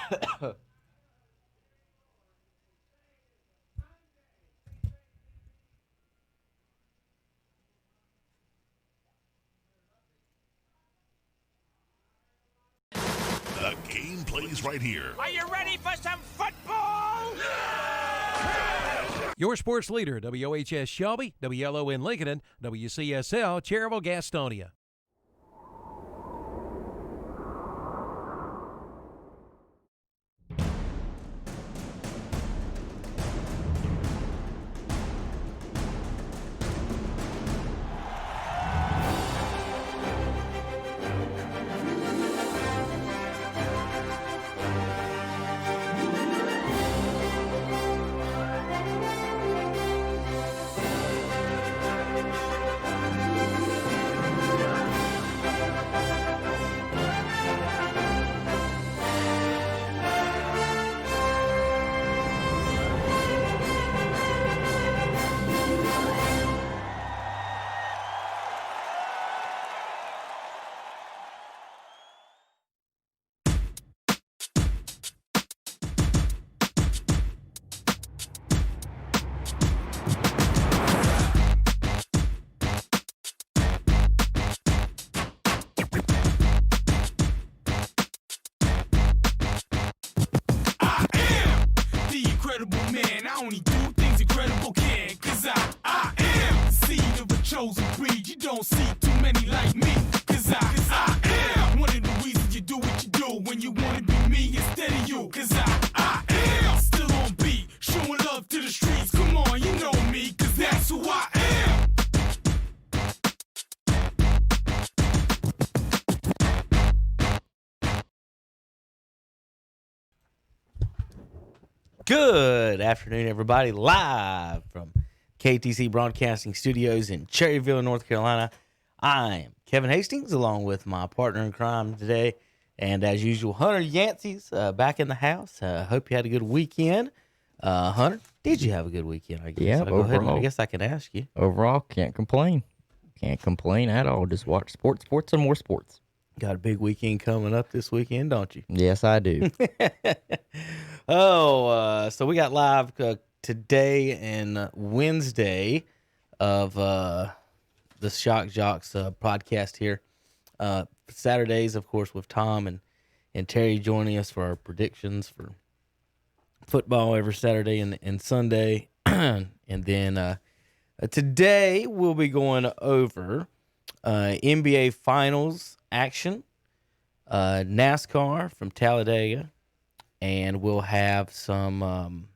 The game plays right here. Are you ready for some football? Your sports leader, WOHS Shelby, WLON Lincoln, and WCSL Cherryville Gastonia. I only do things incredible can, cause I am the seed of a chosen breed. You don't see too many like me, cause I am one of the reasons you do what you do when you wanna be me instead of you, cause I am still on beat, showing love to the streets. Come on, you know me, cause that's who I am. Good afternoon, everybody. Live from KTC Broadcasting Studios in Cherryville, North Carolina. I am Kevin Hastings, along with my partner in crime today. And as usual, Hunter Yancey's back in the house. Hope you had a good weekend. Hunter, did you have a good weekend? I guess. Yeah, overall. I guess I can ask you. Overall, can't complain. Can't complain at all. Just watch sports, and more sports. Got a big weekend coming up this weekend, don't you? Yes, I do. So we got live today and Wednesday of the Joxx podcast here. Saturdays, of course, with Tom and Terry joining us for our predictions for football every Saturday and Sunday. And then today we'll be going over NBA Finals action, NASCAR from Talladega, and we'll have some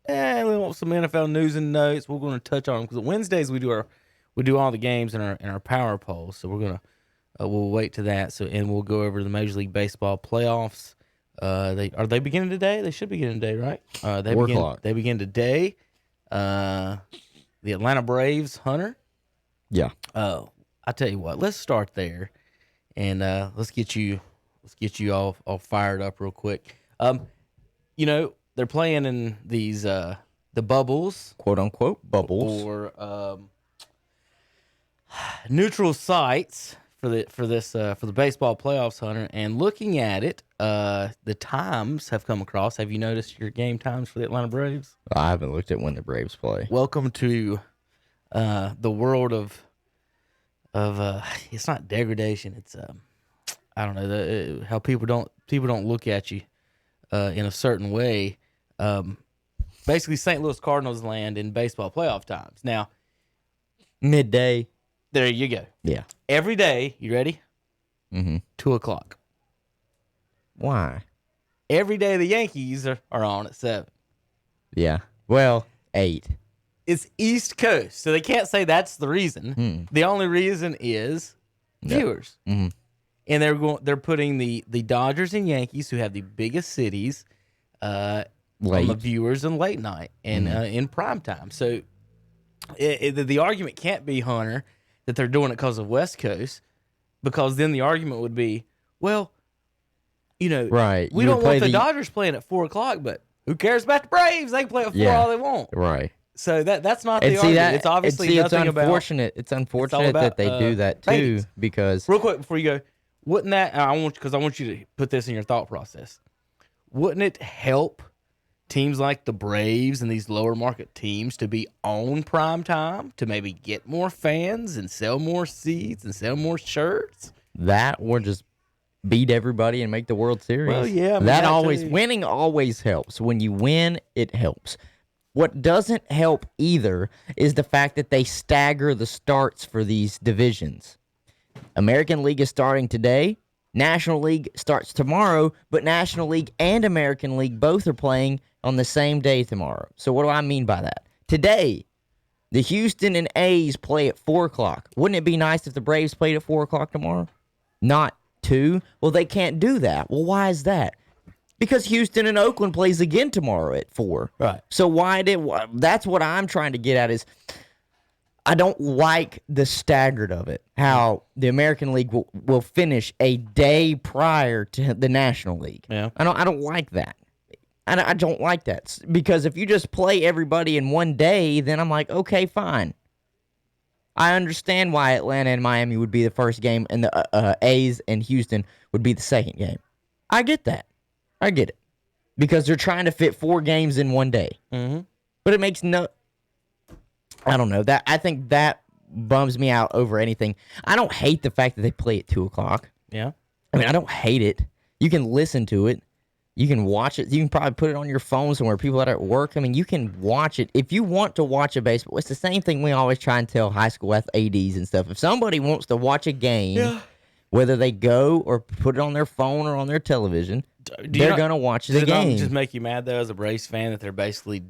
NFL news and notes. We're going to touch on them because Wednesdays we do all the games in our power polls. So we're gonna we'll wait to that. So and we'll go over the Major League Baseball playoffs. They beginning today? They should begin today, right? 4 o'clock. They begin today. The Atlanta Braves, Hunter. Yeah. I tell you what, let's start there, and let's get you all fired up real quick. They're playing in these the bubbles, Quote unquote bubbles. or neutral sites for the baseball playoffs, Hunter. And looking at it, the times have come across. Have you noticed your game times for the Atlanta Braves? I haven't looked at when the Braves play. Welcome to the world of it's not degradation. It's I don't know how people don't look at you in a certain way. Basically, St. Louis Cardinals land in baseball playoff times. Now, Midday. there you go. Yeah. Every day, you ready? Mm-hmm. 2:00. Why? Every day the Yankees are on at 7. Yeah. Well, 8. It's East Coast, so they can't say that's the reason. The only reason is viewers. Mm-hmm. And they're putting the Dodgers and Yankees, who have the biggest cities, on the viewers in late night and in prime time. So the argument can't be, Hunter, that they're doing it because of West Coast, because then the argument would be, well, right. we don't want the Dodgers playing at 4:00, but who cares about the Braves? They can play at 4 all they want. Right. So that's not the argument. It's obviously nothing about. It's unfortunate that they do that too, ratings. because Real quick before you go, wouldn't that? Because I want you to put this in your thought process. wouldn't it help teams like the Braves and these lower market teams to be on prime time to maybe get more fans and sell more seats and sell more shirts? That or just beat everybody and make the World Series. Well, yeah, I mean, that that always too. winning always helps. When you win, it helps. What doesn't help either is the fact that they stagger the starts for these divisions. American League is starting today. National League starts tomorrow, but National League and American League both are playing on the same day tomorrow. So what do I mean by that? Today, the Houston and A's play at 4 o'clock. Wouldn't it be nice if the Braves played at 4 o'clock tomorrow? Not 2? Well, they can't do that. Well, why is that? Because Houston and Oakland plays again tomorrow at 4. Right. So that's what I'm trying to get at is I don't like the staggered of it. How the American League will finish a day prior to the National League. Yeah. I don't like that. I don't like that because if you just play everybody in one day, then I'm like, okay, fine. I understand why Atlanta and Miami would be the first game and the A's and Houston would be the second game. I get that. I get it. Because they're trying to fit 4 games in one day. Mm-hmm. But it makes no... I don't know. I think that bums me out over anything. I don't hate the fact that they play at 2 o'clock. Yeah. I mean, I don't hate it. You can listen to it. You can watch it. You can probably put it on your phone somewhere. People that are at work, I mean, you can watch it. If you want to watch a baseball, it's the same thing we always try and tell high school ADs and stuff. If somebody wants to watch a game, whether they go or put it on their phone or on their television, they're going to watch the Does it not game. just make you mad, though, as a Braves fan, that they're basically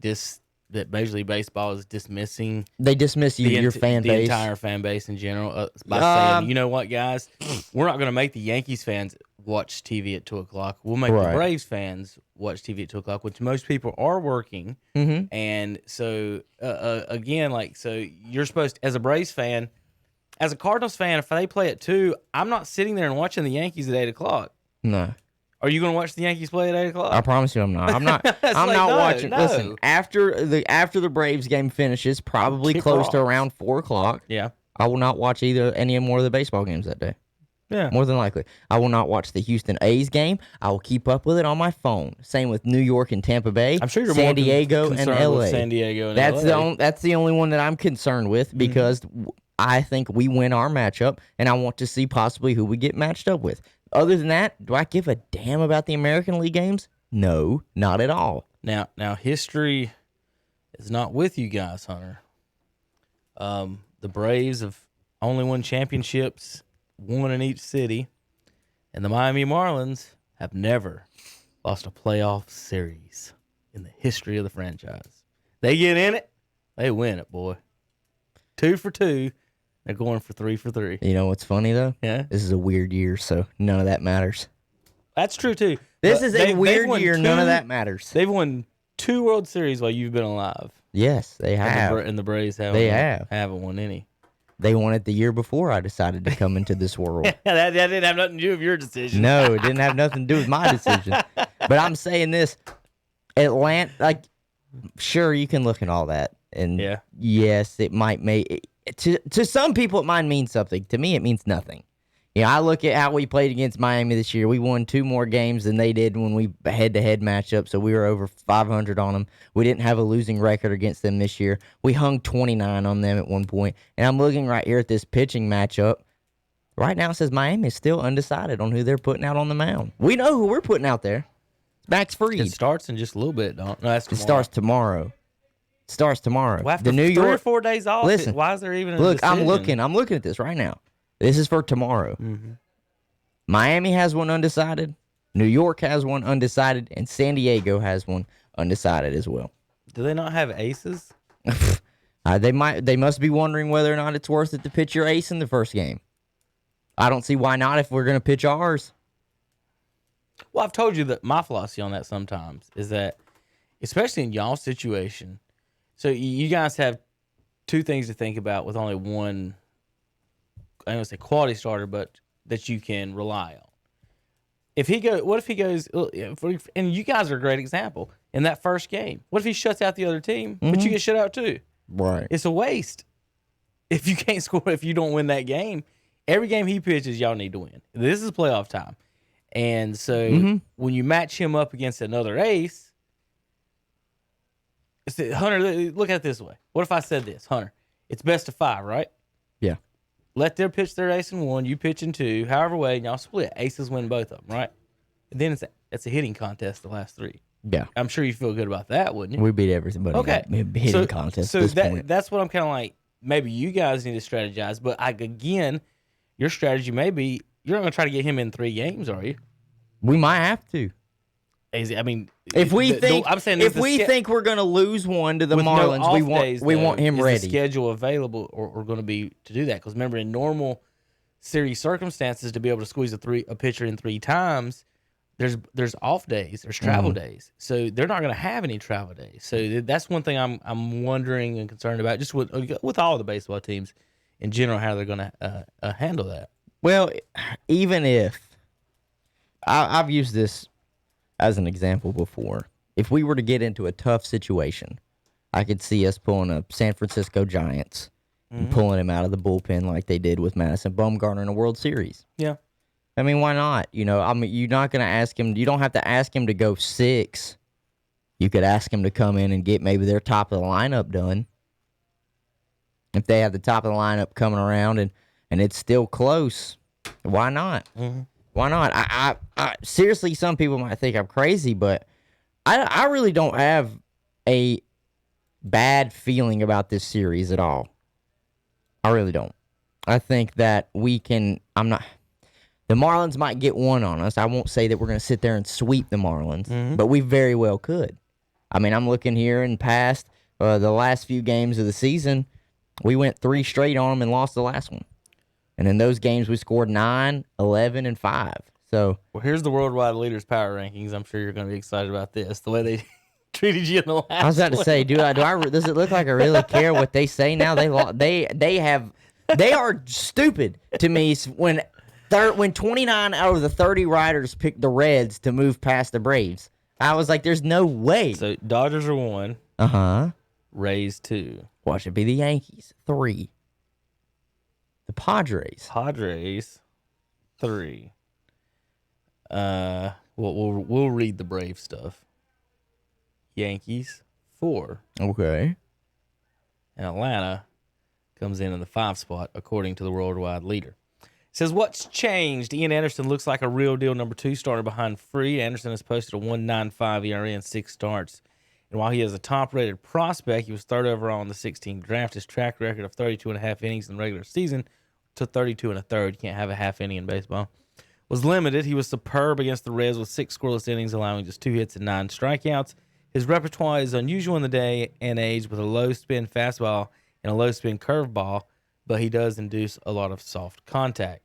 that Major League Baseball is dismissing They dismiss you, your fan the base. entire fan base in general by saying, you know what, guys, we're not going to make the Yankees fans watch TV at 2 o'clock. We'll make Right. the Braves fans watch TV at 2 o'clock, which most people are working. Mm-hmm. And so, again, so you're supposed to, as a Braves fan, as a Cardinals fan, if they play at 2, I'm not sitting there and watching the Yankees at 8 o'clock. No. Are you going to watch the Yankees play at 8 o'clock? I promise you I'm not. I'm not I'm like, not no, watching. no. Listen, after the Braves game finishes, probably Kick close to off. around 4 o'clock, Yeah. I will not watch any more of the baseball games that day. Yeah. More than likely. I will not watch the Houston A's game. I will keep up with it on my phone. Same with New York and Tampa Bay. I'm sure you're San more Diego and concerned LA. with San Diego and That's LA. that's the only one that I'm concerned with because I think we win our matchup and I want to see possibly who we get matched up with. Other than that, do I give a damn about the American League games? No, not at all. Now, history is not with you guys, Hunter. The Braves have only won championships, one in each city, and the Miami Marlins have never lost a playoff series in the history of the franchise. They get in it, they win it, boy. 2 for 2. They're going for 3 for 3. You know what's funny, though? Yeah. This is a weird year, so none of that matters. That's true, too. This But is a they've weird won year. None of that matters. They've won 2 World Series while you've been alive. Yes, they have. And the Braves haven't won any. They won it the year before I decided to come into this world. that didn't have nothing to do with your decision. No, it didn't have nothing to do with my decision. But I'm saying this, Atlanta, sure, you can look at all that. And Yeah. yes, it might make, to some people it might mean something. To me, it means nothing. I look at how we played against Miami this year. We won 2 more games than they did when we head-to-head matchup, so we were over 500 on them. We didn't have a losing record against them this year. We hung 29 on them at one point. And I'm looking right here at this pitching matchup. Right now it says Miami is still undecided on who they're putting out on the mound. We know who we're putting out there. Max Fried. It starts in just a little bit, don't? No, that's It tomorrow. starts tomorrow. Well, after the New 3 or York. 4 days off. Listen, why is there even a Look, decision? I'm looking at this right now. This is for tomorrow. Mm-hmm. Miami has one undecided. New York has one undecided, and San Diego has one undecided as well. Do they not have aces? They must be wondering whether or not it's worth it to pitch your ace in the first game. I don't see why not if we're going to pitch ours. Well, I've told you that my philosophy on that sometimes is that, especially in y'all's situation, so you guys have 2 things to think about with only one, I don't want to say quality starter, but that you can rely on. What if he goes, and you guys are a great example, in that first game. What if he shuts out the other team, but you get shut out too? Right. It's a waste. If you can't score, if you don't win that game, every game he pitches, y'all need to win. This is playoff time. And so when you match him up against another ace, Hunter, look at it this way. What if I said this, Hunter? It's best of 5, right? Yeah. Let them pitch their ace in 1, you pitch in 2, however way, and y'all split. Aces win both of them, right? And then it's a hitting contest the last 3. Yeah. I'm sure you feel good about that, wouldn't you? We beat everybody. Okay. Hitting contest So at this point. that's what I'm kind of like, maybe you guys need to strategize. But again, your strategy may be, you're not going to try to get him in 3 games, are you? We might have to. I mean, If we think I'm saying if we think we're going to lose one to the with Marlins, no off days, we want him is ready. The schedule available or going to be to do that? Because remember, in normal series circumstances, to be able to squeeze a pitcher in 3 times, there's off days, there's travel days, so they're not going to have any travel days. So that's one thing I'm wondering and concerned about, just with all the baseball teams in general, how they're going to handle that. Well, even if I've used this as an example before, if we were to get into a tough situation, I could see us pulling a San Francisco Giants and pulling him out of the bullpen like they did with Madison Bumgarner in a World Series. Yeah. I mean, why not? I mean, you're not going to ask him. You don't have to ask him to go 6. You could ask him to come in and get maybe their top of the lineup done. If they have the top of the lineup coming around and it's still close, why not? Why not? I seriously, some people might think I'm crazy, but I really don't have a bad feeling about this series at all. I really don't. I think that we can. The Marlins might get one on us. I won't say that we're going to sit there and sweep the Marlins, but we very well could. I mean, I'm looking here and past the last few games of the season, we went 3 straight on them and lost the last one. And in those games, we scored 9, 11, and 5. So, well, here's the worldwide leaders power rankings. I'm sure you're going to be excited about this. The way they treated you in the last. I was about to say, does it look like I really care what they say now? They are stupid to me when 29 out of the 30 riders picked the Reds to move past the Braves. I was like, there's no way. So Dodgers are 1. Rays 2. Watch it be the Yankees 3. The Padres 3. We'll read the Brave stuff. Yankees 4. Okay. And Atlanta comes in the 5 spot according to the worldwide leader. It says, what's changed? Ian Anderson looks like a real deal number 2 starter behind Freed. Anderson has posted a 1.95 ERA in 6 starts. And while he is a top-rated prospect, he was 3rd overall in the 16 draft. His track record of 32.5 innings in the regular season to 32 1/3. You can't have a half inning in baseball. Was limited. He was superb against the Reds with 6 scoreless innings, allowing just 2 hits and 9 strikeouts. His repertoire is unusual in the day and age with a low-spin fastball and a low-spin curveball, but he does induce a lot of soft contact.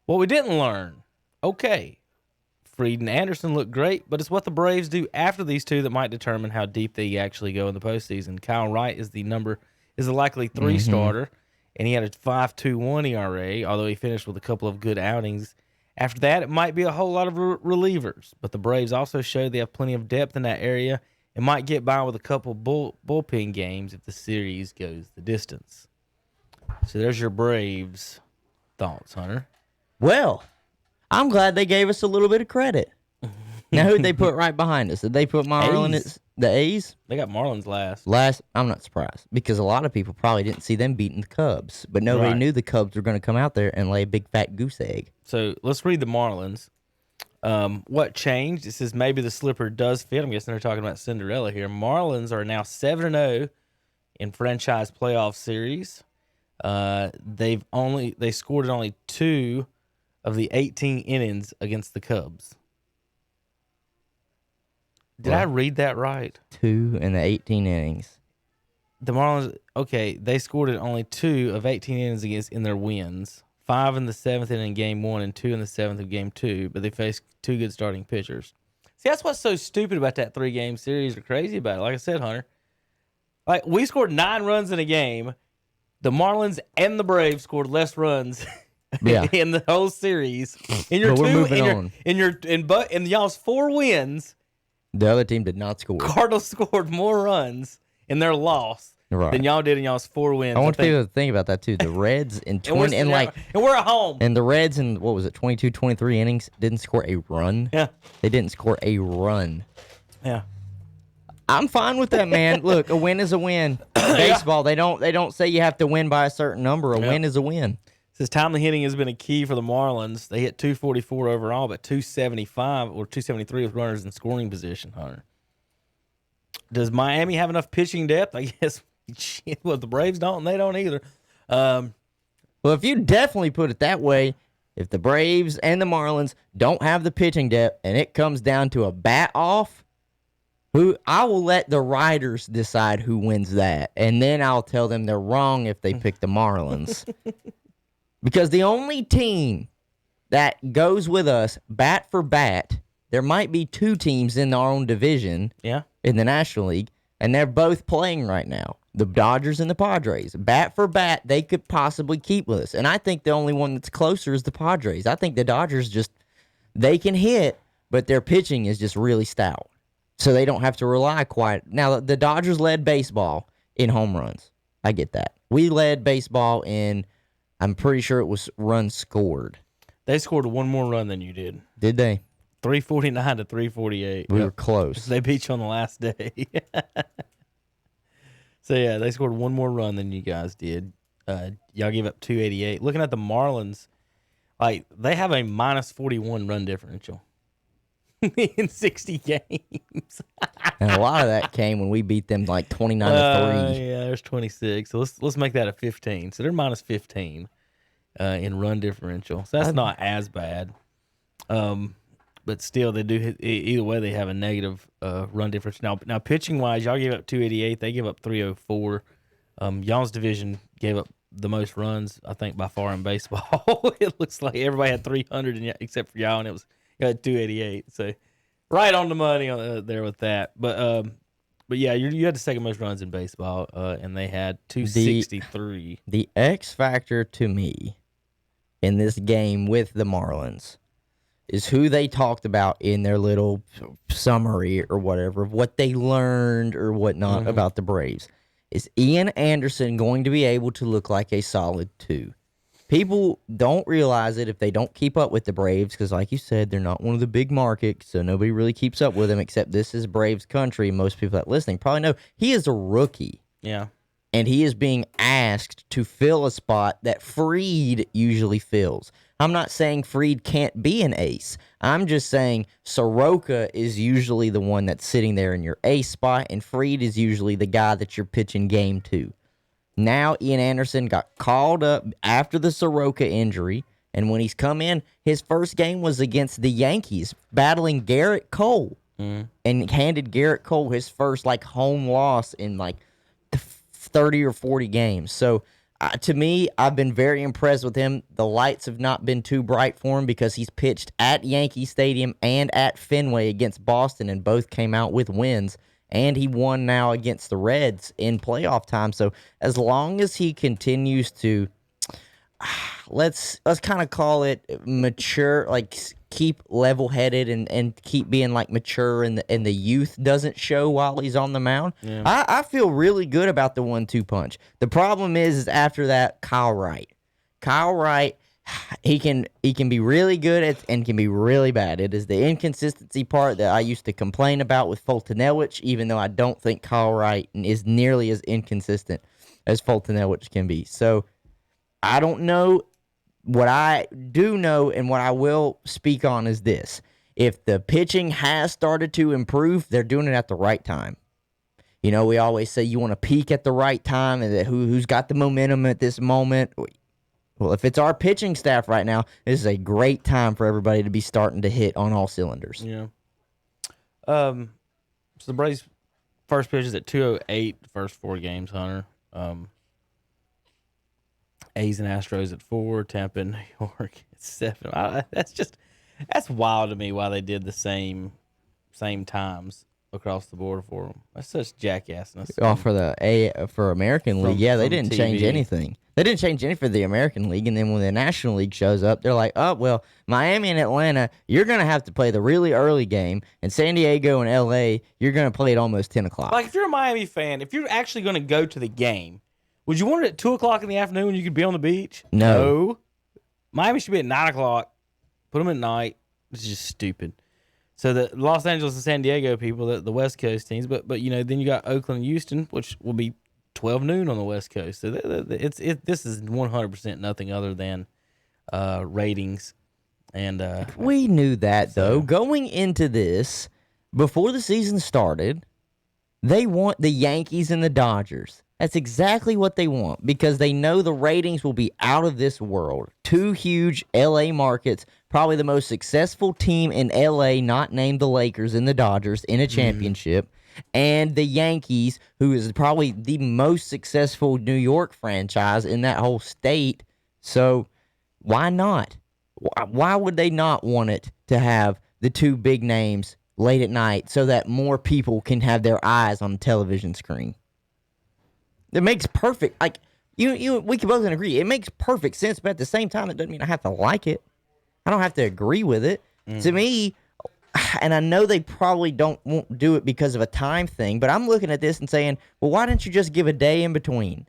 What we didn't learn, okay, Freed and Anderson look great, but it's what the Braves do after these two that might determine how deep they actually go in the postseason. Kyle Wright is the likely 3 starter, and he had a 5.21 ERA, although he finished with a couple of good outings. After that, it might be a whole lot of relievers, but the Braves also show they have plenty of depth in that area and might get by with a couple bullpen games if the series goes the distance. So there's your Braves thoughts, Hunter. Well, I'm glad they gave us a little bit of credit. Now, who'd they put right behind us? Did they put Marlins? The A's? They got Marlins last. I'm not surprised because a lot of people probably didn't see them beating the Cubs, but nobody knew the Cubs were going to come out there and lay a big fat goose egg. So let's read the Marlins. What changed? It says maybe the slipper does fit. I'm guessing they're talking about Cinderella here. Marlins are now 7-0 in franchise playoff series. They scored in only 2 of the 18 innings against the Cubs. Did I read that right? 2 in the 18 innings. The Marlins, okay, they scored in only 2 of 18 innings in their wins. 5 in the 7th inning in game 1 and 2 in the 7th of game 2, but they faced 2 good starting pitchers. See, that's what's so stupid about that 3-game series or crazy about it. Like I said, Hunter, like we scored 9 runs in a game. The Marlins and the Braves scored less runs in the whole series. In your in y'all's 4 wins, the other team did not score. Cardinals scored more runs in their loss Right. than y'all did in y'all's 4 wins. I want think. people to think about that too. The Reds in And we're 20 and like and we're at home. and the Reds in what was it 22, 23 innings didn't score a run. Yeah. They didn't score a run. Yeah. I'm fine with that, man. Look, a win is a win. Baseball, they don't say you have to win by a certain number. A win is a win. Says timely hitting has been a key for the Marlins. They hit 244 overall, but 275 or 273 with runners in scoring position, Hunter. Does Miami have enough pitching depth? I guess. Shit, well, the Braves don't, and they don't either. Well, if you definitely put it that way, if the Braves and the Marlins don't have the pitching depth and it comes down to a bat off, I will let the writers decide who wins that, and then I'll tell them they're wrong if they pick the Marlins. Because the only team that goes with us bat for bat, there might be 2 teams in our own division in the National League, and they're both playing right now. The Dodgers and the Padres. Bat for bat, they could possibly keep with us. And I think the only one that's closer is the Padres. I think the Dodgers they can hit, but their pitching is just really stout. So they don't have to rely quite. Now, the Dodgers led baseball in home runs. I get that. We led baseball in, I'm pretty sure it was runs scored. They scored 1 more run than you did. Did they? 349 to 348. We were close. They beat you on the last day. So, yeah, they scored 1 more run than you guys did. Y'all gave up 288. Looking at the Marlins, like, they have a minus 41 run differential in 60 games. And a lot of that came when we beat them like 29 to 3. Yeah, there's 26. So let's make that a 15. So they're minus 15 in run differential. So that's not as bad. But still, they do either way. They have a negative run differential. Now pitching wise, y'all gave up 288. They give up 304. Y'all's division gave up the most runs, I think, by far in baseball. It looks like everybody had 300 except for y'all, and it was y'all had 288. So right on the money there with that. But yeah, you had the second most runs in baseball, and they had 263. The X factor to me in this game with the Marlins is who they talked about in their little summary or whatever of what they learned or whatnot about the Braves. Is Ian Anderson going to be able to look like a solid 2? People don't realize it if they don't keep up with the Braves because, like you said, they're not one of the big markets, so nobody really keeps up with them except this is Braves country. Most people that listening probably know he is a rookie. Yeah. And he is being asked to fill a spot that Fried usually fills. I'm not saying Fried can't be an ace. I'm just saying Soroka is usually the one that's sitting there in your ace spot, and Fried is usually the guy that you're pitching game to. Now Ian Anderson got called up after the Soroka injury, and when he's come in, his first game was against the Yankees, battling Garrett Cole, and handed Garrett Cole his first home loss in 30 or 40 games. So to me, I've been very impressed with him. The lights have not been too bright for him because he's pitched at Yankee Stadium and at Fenway against Boston, and both came out with wins. And he won now against the Reds in playoff time. So as long as he continues to, let's kind of call it mature, keep level-headed and keep being mature, and the youth doesn't show while he's on the mound. Yeah. I feel really good about the 1-2 punch. The problem is after that, Kyle Wright. Kyle Wright, he can be really good at and can be really bad. It is the inconsistency part that I used to complain about with Fultonelwich, even though I don't think Kyle Wright is nearly as inconsistent as Fultonelwich can be. So I don't know. What I do know and what I will speak on is this. If the pitching has started to improve, they're doing it at the right time. You know, we always say you want to peak at the right time and that who's got the momentum at this moment. Well, if it's our pitching staff right now, this is a great time for everybody to be starting to hit on all cylinders. Yeah. So the Braves' first pitch is at 2:08 the first 4 games, Hunter. A's and Astros at 4, Tampa and New York at 7. That's wild to me why they did the same times. across the board for them. That's such jackassness. Oh, for American League, yeah, they didn't change TV. anything. They didn't change anything for the American League, and then when the National League shows up, they're like, oh, well, Miami and Atlanta, you're going to have to play the really early game, and San Diego and L.A., you're going to play at almost 10 o'clock. Like, if you're a Miami fan, if you're actually going to go to the game, would you want it at 2 o'clock in the afternoon when you could be on the beach? No. Miami should be at 9 o'clock. Put them at night. It's just stupid. So the Los Angeles and San Diego people, the West Coast teams, but then you got Oakland and Houston, which will be 12 noon on the West Coast. So this is 100% nothing other than ratings. And we knew that, though. Going into this, before the season started, they want the Yankees and the Dodgers. That's exactly what they want because they know the ratings will be out of this world. Two huge L.A. markets, probably the most successful team in L.A., not named the Lakers and the Dodgers, in a championship. And the Yankees, who is probably the most successful New York franchise in that whole state. So why not? Why would they not want it to have the two big names late at night so that more people can have their eyes on the television screen? It makes perfect, like, we can both agree. It makes perfect sense, but at the same time, it doesn't mean I have to like it. I don't have to agree with it. To me, and I know they probably won't do it because of a time thing, but I'm looking at this and saying, well, why didn't you just give a day in between?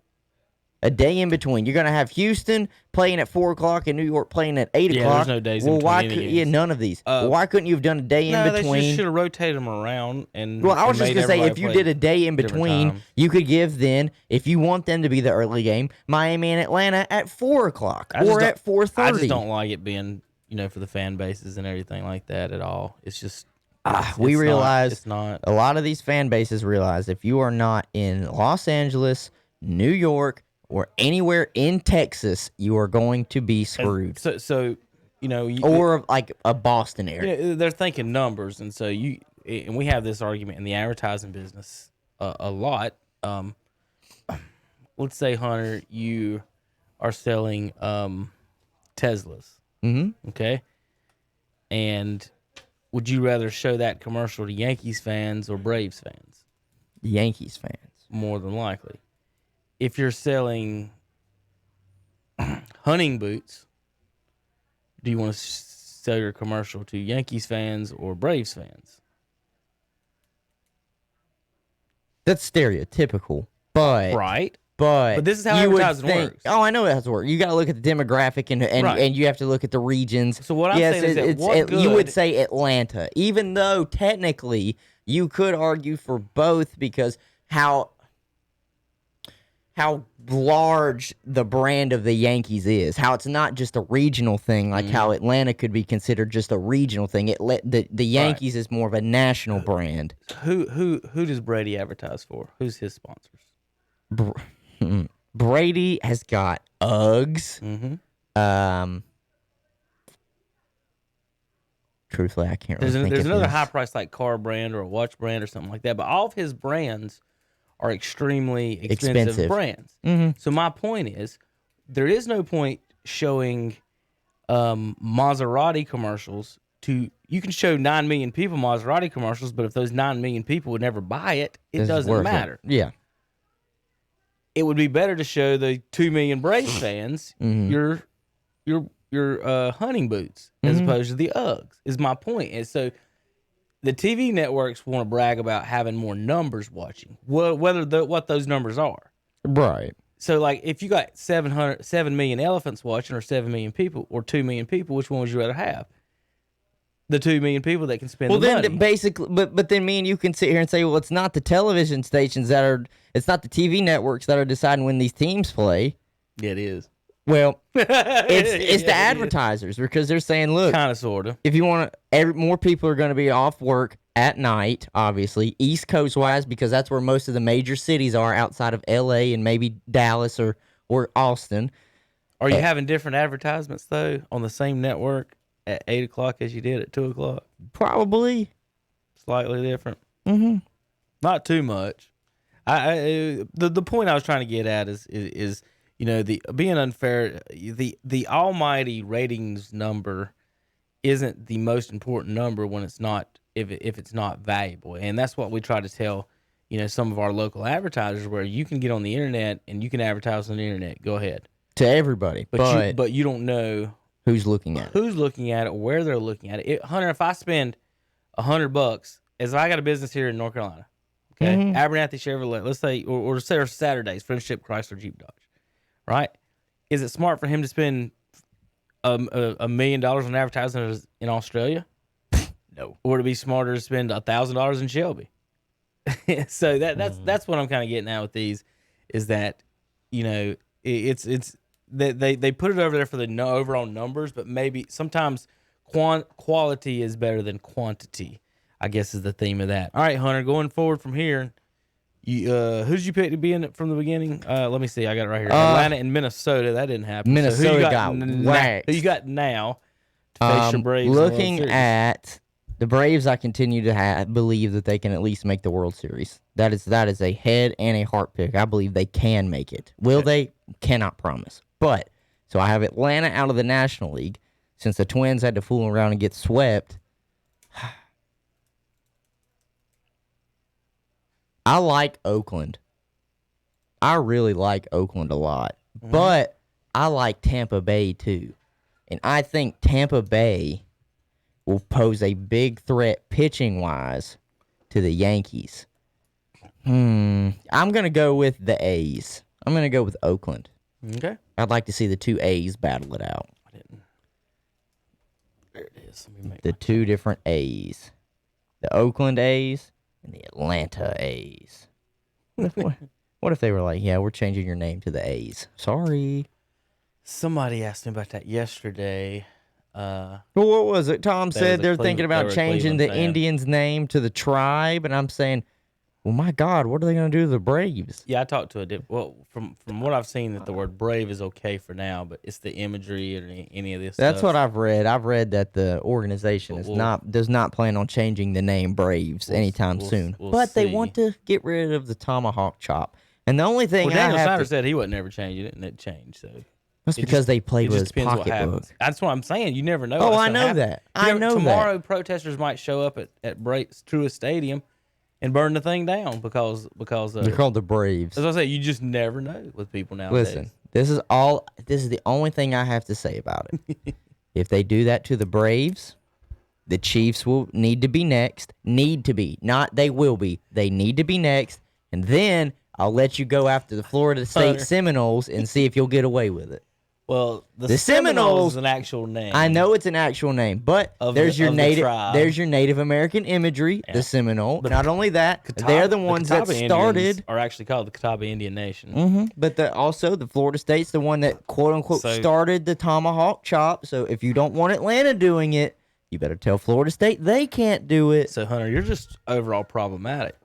A day in between. You're going to have Houston playing at 4 o'clock and New York playing at 8 o'clock. there's no days in between. None of these. Why couldn't you have done a day in between? They should have rotated them around. Well, I was just going to say, if you did a day in between, you could give then, if you want them to be the early game, Miami and Atlanta at 4 o'clock or at 4:30. I just don't like it being, for the fan bases and everything like that at all. It's just... we realize it's not. A lot of these fan bases realize if you are not in Los Angeles, New York, or anywhere in Texas, you are going to be screwed. Or like a Boston area. They're thinking numbers, and so and we have this argument in the advertising business a lot. Let's say, Hunter, you are selling Teslas. Mm-hmm. Okay, and would you rather show that commercial to Yankees fans or Braves fans? Yankees fans. More than likely. If you're selling hunting boots, do you want to sell your commercial to Yankees fans or Braves fans? That's stereotypical, but right. But this is how advertising works. Oh, I know it has to work. You got to look at the demographic and you have to look at the regions. So what I'm saying is that you would say Atlanta, even though technically you could argue for both because how large the brand of the Yankees is, how it's not just a regional thing, like how Atlanta could be considered just a regional thing. The Yankees is more of a national brand. Who does Brady advertise for? Who's his sponsors? Brady has got Uggs. Mm-hmm. Truthfully, I can't really think There's of another his. high price like car brand or a watch brand or something like that, but all of his brands are extremely expensive brands. Mm-hmm. So my point is, there is no point showing Maserati commercials to. You can show 9 million people Maserati commercials, but if those 9 million people would never buy it, it doesn't matter. Yeah. It would be better to show the 2 million Braves fans your hunting boots as opposed to the Uggs. Is my point. And so the TV networks want to brag about having more numbers watching, what those numbers are. Right. So, like, if you got 7 million elephants watching, or 7 million people, or 2 million people, which one would you rather have? The 2 million people that can spend the money. Basically, but then me and you can sit here and say, well, it's not the television stations it's not the TV networks that are deciding when these teams play. Yeah, it is. Well, it's the advertisers because they're saying, look, kind of, sort of. If you want to, more people are going to be off work at night, obviously, East Coast wise, because that's where most of the major cities are outside of LA and maybe Dallas or Austin. Are you having different advertisements though on the same network at 8 o'clock as you did at 2 o'clock? Probably. Slightly different. Mm-hmm. Not too much. The point I was trying to get at is the being unfair. The almighty ratings number isn't the most important number when it's not if it's not valuable. And that's what we try to tell, some of our local advertisers, where you can get on the internet and you can advertise on the internet. Go ahead. To everybody, But you don't know who's looking at it, or where they're looking at it. Hunter, if I spend $100, as I got a business here in North Carolina, okay, Abernathy Chevrolet, let's say, or say Saturdays, Friendship Chrysler Jeep Dodge, right? Is it smart for him to spend $1 million on advertising in Australia? No. Or would it be smarter to spend $1,000 in Shelby? So that's what I'm kind of getting at with these, is that it's they put it over there for the overall numbers, but maybe sometimes quality is better than quantity, I guess, is the theme of that. All right, Hunter, going forward from here, who did you pick to be in it from the beginning? Let me see. I got it right here. Atlanta and Minnesota. That didn't happen. Minnesota so got whacked. Who you got now to face your Braves? Looking at the Braves, I continue to believe that they can at least make the World Series. That is a head and a heart pick. I believe they can make it. Will they? Cannot promise. But, so I have Atlanta out of the National League, since the Twins had to fool around and get swept. I like Oakland. I really like Oakland a lot. But I like Tampa Bay too. And I think Tampa Bay will pose a big threat pitching-wise to the Yankees. I'm going to go with the A's. I'm going to go with Oakland. Okay. I'd like to see the two A's battle it out. There it is. Let me make The two different A's. The Oakland A's and the Atlanta A's. What if they were like, yeah, we're changing your name to the A's? Sorry. Somebody asked me about that yesterday. Well, what was it? Tom said they're thinking about changing the Indians' name to the Tribe, and I'm saying, well, my God, what are they going to do to the Braves? Yeah, I talked to from what I've seen, that the word Brave is okay for now, but it's the imagery or any of this That's stuff. what I've read. I've read that the organization does not plan on changing the name Braves anytime soon. But they want to get rid of the tomahawk chop. And the only thing Daniel Snyder said he wasn't ever changing it, and it changed. So that's because they played with his pocketbook. That's what I'm saying. You never know. Oh, I know that. I know that. Tomorrow, protesters might show up at Truist Stadium and burn the thing down because they're called the Braves. As I say, you just never know with people nowadays. Listen, this is the only thing I have to say about it. If they do that to the Braves, the Chiefs will need to be next. Need to be. Not they will be. They need to be next. And then I'll let you go after the Florida State Seminoles and see if you'll get away with it. Well, the Seminoles is an actual name. I know it's an actual name, but there's your Native American imagery, the Seminole. But not only that, they're the ones that started. Indians are actually called the Catawba Indian Nation. But also the Florida State's the one that quote unquote started the tomahawk chop. So if you don't want Atlanta doing it, you better tell Florida State they can't do it. So Hunter, you're just overall problematic.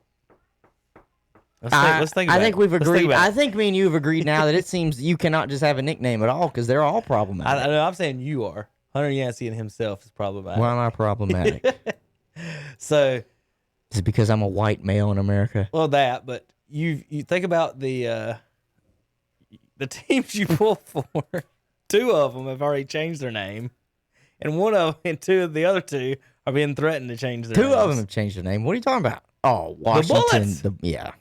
Let's think about it. I think we've agreed. I think me and you have agreed now that it seems you cannot just have a nickname at all because they're all problematic. I know. I'm saying you are. Hunter Yancey and himself is problematic. Why am I problematic? So, is it because I'm a white male in America? Well, but you think about the teams you pull for. Two of them have already changed their name, and two of the other two are being threatened to change their names. Two of them have changed their name. What are you talking about? Oh, Washington. The Bullets.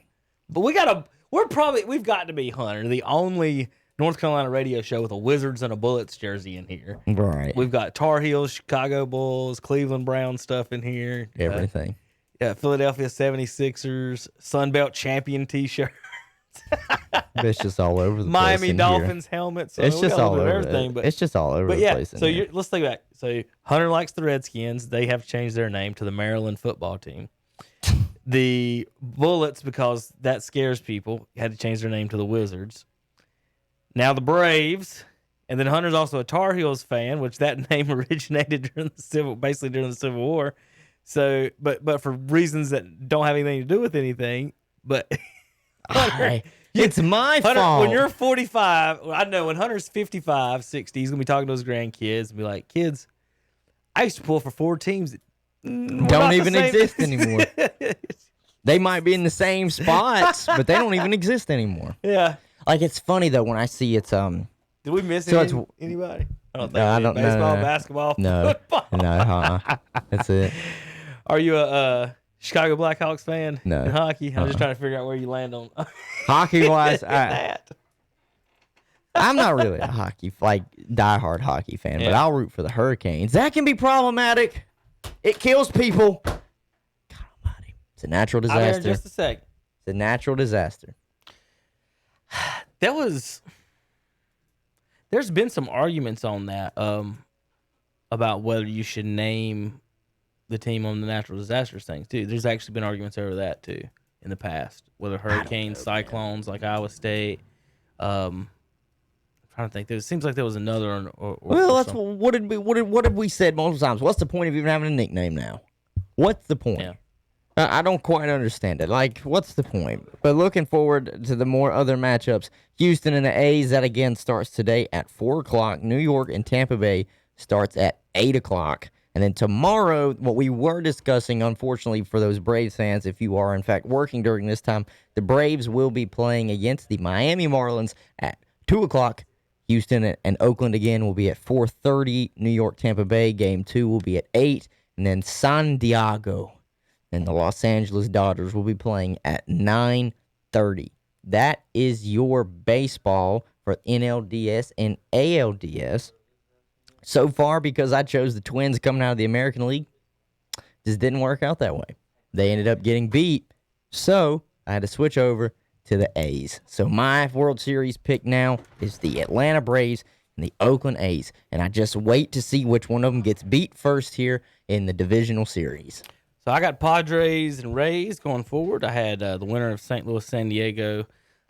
But we've got to be, Hunter, the only North Carolina radio show with a Wizards and a Bullets jersey in here. Right. We've got Tar Heels, Chicago Bulls, Cleveland Browns stuff in here. Everything. Philadelphia 76ers, Sunbelt Champion t-shirts. It's just all over the place. Miami Dolphins helmets. So it's just all over everything. But it's just all over the place. So let's think about it. So Hunter likes the Redskins. They have changed their name to the Maryland football team. The Bullets, because that scares people, had to change their name to the Wizards. Now the Braves, and then Hunter's also a Tar Heels fan, which that name originated during the Civil War. So, but for reasons that don't have anything to do with anything. But Hunter, it's my fault. When you're 45, I know when Hunter's 55, 60, he's gonna be talking to his grandkids and be like, "Kids, I used to pull for 4 teams that don't even exist anymore. They might be in the same spots, but they don't even exist anymore." Yeah. Like, it's funny though when I see it's Did we miss anybody? I don't think. No, I don't know. Baseball, basketball, no, football. No, that's it. Are you a Chicago Blackhawks fan? No. In hockey? I'm just trying to figure out where you land on Hockey-wise, that. I'm not really a diehard hockey fan, but I'll root for the Hurricanes. That can be problematic. It kills people. God almighty. It's a natural I'll be there in disaster. just a second. It's a natural disaster. There's been some arguments on that about whether you should name the team on the natural disasters things too. There's actually been arguments over that too in the past, whether hurricanes, cyclones like Iowa State. I'm trying to think. It seems like there was another. What did we said multiple times? What's the point of even having a nickname now? What's the point? Yeah. I don't quite understand it. Like, what's the point? But looking forward to the more other matchups. Houston and the A's, that again starts today at 4 o'clock. New York and Tampa Bay starts at 8 o'clock. And then tomorrow, what we were discussing, unfortunately for those Braves fans, if you are in fact working during this time, the Braves will be playing against the Miami Marlins at 2 o'clock. Houston and Oakland again will be at 4:30. New York, Tampa Bay, game 2 will be at 8. And then San Diego and the Los Angeles Dodgers will be playing at 9:30. That is your baseball for NLDS and ALDS. So far, because I chose the Twins coming out of the American League, just didn't work out that way. They ended up getting beat, so I had to switch over to the A's. So my World Series pick now is the Atlanta Braves and the Oakland A's, and I just wait to see which one of them gets beat first here in the divisional series. So I got Padres and Rays going forward. I had the winner of St. Louis, San Diego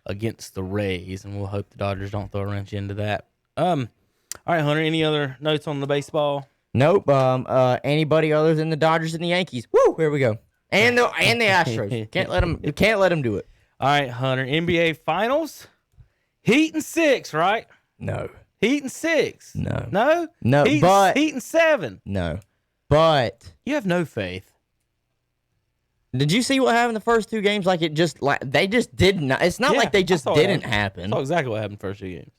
against the Rays, and we'll hope the Dodgers don't throw a wrench into that. All right, Hunter, any other notes on the baseball? Nope. Anybody other than the Dodgers and the Yankees? Woo! Here we go. And the Astros. Can't let them do it. All right, Hunter. NBA Finals. Heat and 6, right? No. Heat and 6. No. No. No. Heat and 7. No. But You have no faith. did you see what happened in the first 2 games? Like they just did not. It's not like they just didn't happen. I saw exactly what happened in the first 2 games.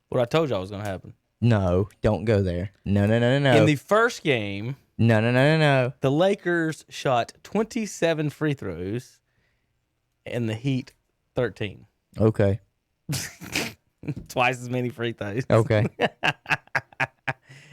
What I told y'all was going to happen. No, don't go there. No. In the first game, No. the Lakers shot 27 free throws and the Heat 13. Okay. Twice as many free throws. Okay.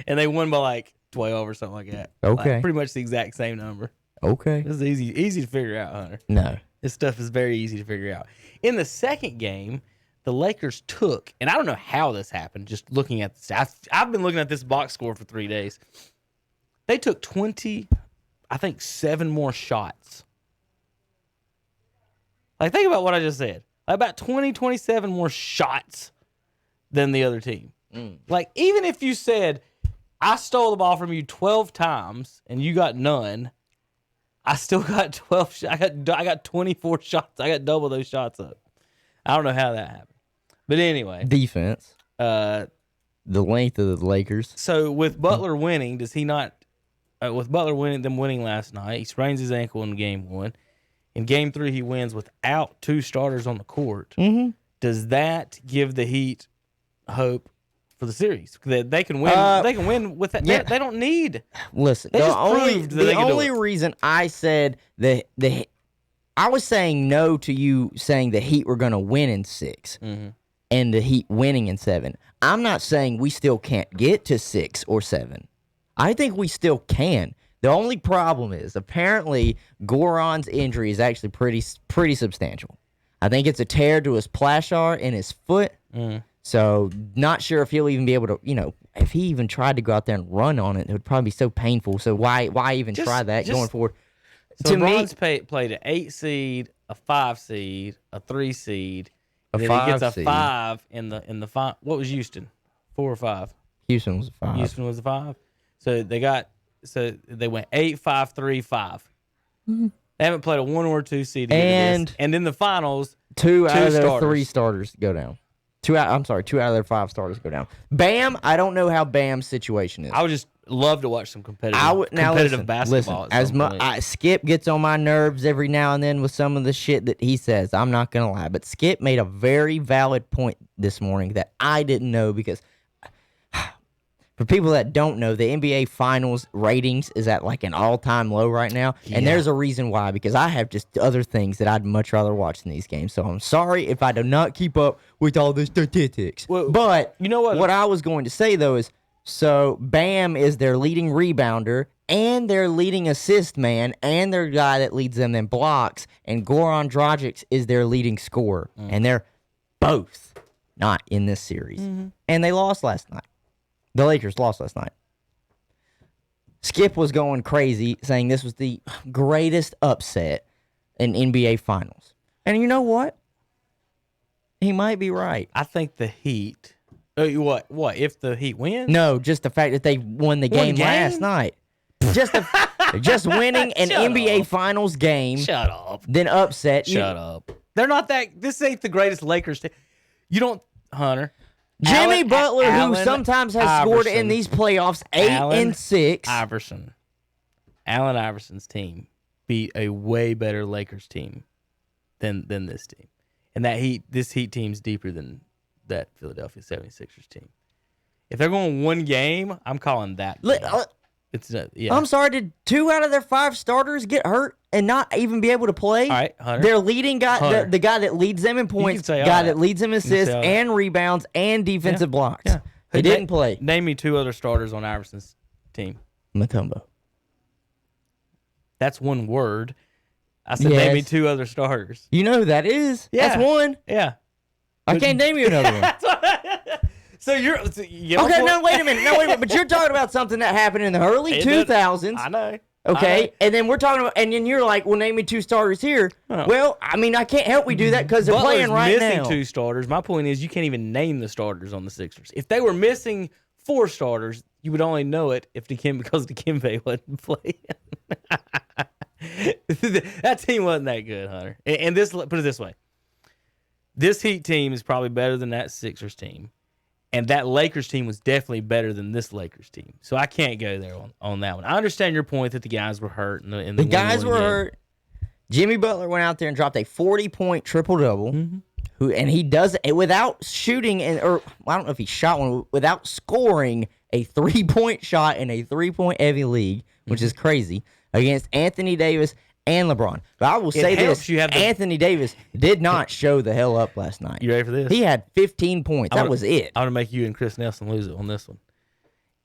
And they won by like 12 or something like that. Okay. Like, pretty much the exact same number. Okay. This is easy to figure out, Hunter. No. This stuff is very easy to figure out. In the second game, the Lakers took, and I don't know how this happened, just looking at this. I've been looking at this box score for 3 days. They took 7 more shots. Like, think about what I just said. About 27 more shots than the other team. Like, even if you said, I stole the ball from you 12 times and you got none, I still got 12 I got 24 shots. I got double those shots up. I don't know how that happened. But anyway. Defense. The length of the Lakers. So with Butler winning, does he not with Butler winning last night, he sprains his ankle in game 1. In game 3, he wins without 2 starters on the court. Mm-hmm. Does that give the Heat hope for the series? That they can win. They can win with that. Yeah. They don't need. Listen, They just proved that they can do it. reason I said I was saying no to you saying the Heat were going to win in 6 and the Heat winning in 7. I'm not saying we still can't get to 6 or 7. I think we still can. The only problem is apparently Goran's injury is actually pretty substantial. I think it's a tear to his plashar in his foot. So not sure if he'll even be able to, if he even tried to go out there and run on it, it would probably be so painful. So why even try that going forward? So LeBron's played an 8 seed, a 5 seed, a 3 seed, and then he gets a 5 in the 5. What was Houston? 4 or 5? Houston was a 5. Houston was a 5. So they went 8, 5, 3, 5. They haven't played a 1 or 2 seed to get to this. And in the finals, 2 out of their starters. 3 starters go down. 2 out of their 5 starters go down. Bam, I don't know how Bam's situation is. I would just love to watch some competitive basketball. Listen, Skip gets on my nerves every now and then with some of the shit that he says. I'm not gonna lie, but Skip made a very valid point this morning that I didn't know because For people that don't know, the NBA Finals ratings is at like an all-time low right now, and there's a reason why, because I have just other things that I'd much rather watch in these games. So I'm sorry if I do not keep up with all the statistics. Well, but you know what? What I was going to say, though, is so Bam is their leading rebounder and their leading assist man and their guy that leads them in blocks, and Goran Dragic is their leading scorer, and they're both not in this series. And they lost last night. The Lakers lost last night. Skip was going crazy, saying this was the greatest upset in NBA Finals. And you know what? He might be right. I think the Heat. What? If the Heat win? No, just the fact that they won the game last night. Just winning an NBA Finals game. Shut up. Then upset. Shut up. They're not that. This ain't the greatest Lakers team. You don't, Hunter. Jimmy Butler, who sometimes has scored in these playoffs 8 and 6. Allen Iverson's team beat a way better Lakers team than this team. And this Heat team's deeper than that Philadelphia 76ers team. If they're going one game, I'm calling that. I'm sorry, did 2 out of their 5 starters get hurt and not even be able to play? All right, Hunter. Their leading guy, the guy that leads them in points, guy that leads them in assists and rebounds and defensive blocks. Yeah. He didn't play. Name me 2 other starters on Iverson's team. Mutombo. That's one word. I said name me 2 other starters. You know who that is? Yeah. That's one. Yeah. I can't name you another one. So okay, no, wait a minute. But you're talking about something that happened in the early 2000s. I know. Okay, and then we're talking about, and then you're like, well, name me 2 starters here. Oh. Well, I mean, I can't help we do that because they're playing right now. Missing 2 starters. My point is, you can't even name the starters on the Sixers. If they were missing 4 starters, you would only know it because Dikembe wasn't playing. That team wasn't that good, Hunter. And this, put it this way: this Heat team is probably better than that Sixers team. And that Lakers team was definitely better than this Lakers team. So I can't go there on that one. I understand your point that the guys were hurt. The guys were hurt. Jimmy Butler went out there and dropped a 40-point triple-double. And he does it without shooting, or I don't know if he shot one, without scoring a 3-point shot in a 3-point heavy league, which is crazy, against Anthony Davis and LeBron. But I will say this, Anthony Davis did not show the hell up last night. You ready for this? He had 15 points. That was it. I'm going to make you and Chris Nelson lose it on this one.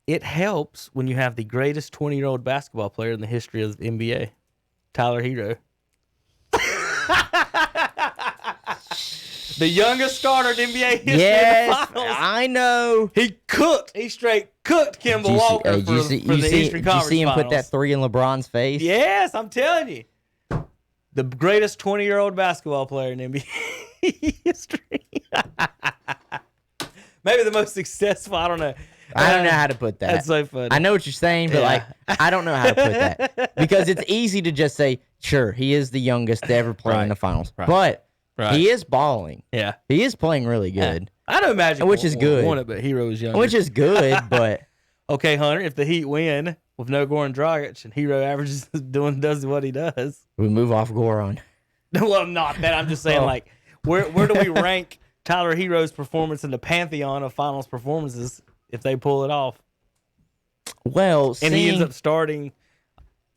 It helps when you have the greatest 20-year-old basketball player in the history of the NBA, Tyler Hero. The youngest starter in NBA history in the finals. I know. He cooked. He straight cooked Kemba Walker for the Eastern Conference Finals. Did you see him put that 3 in LeBron's face? Yes, I'm telling you. The greatest 20-year-old basketball player in NBA history. Maybe the most successful. I don't know. I don't know how to put that. That's so funny. I know what you're saying, but I don't know how to put that. Because it's easy to just say, sure, he is the youngest to ever play in the finals. But he is balling. Yeah. He is playing really good. I don't imagine which is good. Won it, but Hero is younger. Which is good, but okay, Hunter, if the Heat win with no Goran Dragic and Hero averages does what he does. We move off Goran. Well, not that. I'm just saying where do we rank Tyler Hero's performance in the pantheon of finals performances if they pull it off? Well, and he ends up starting.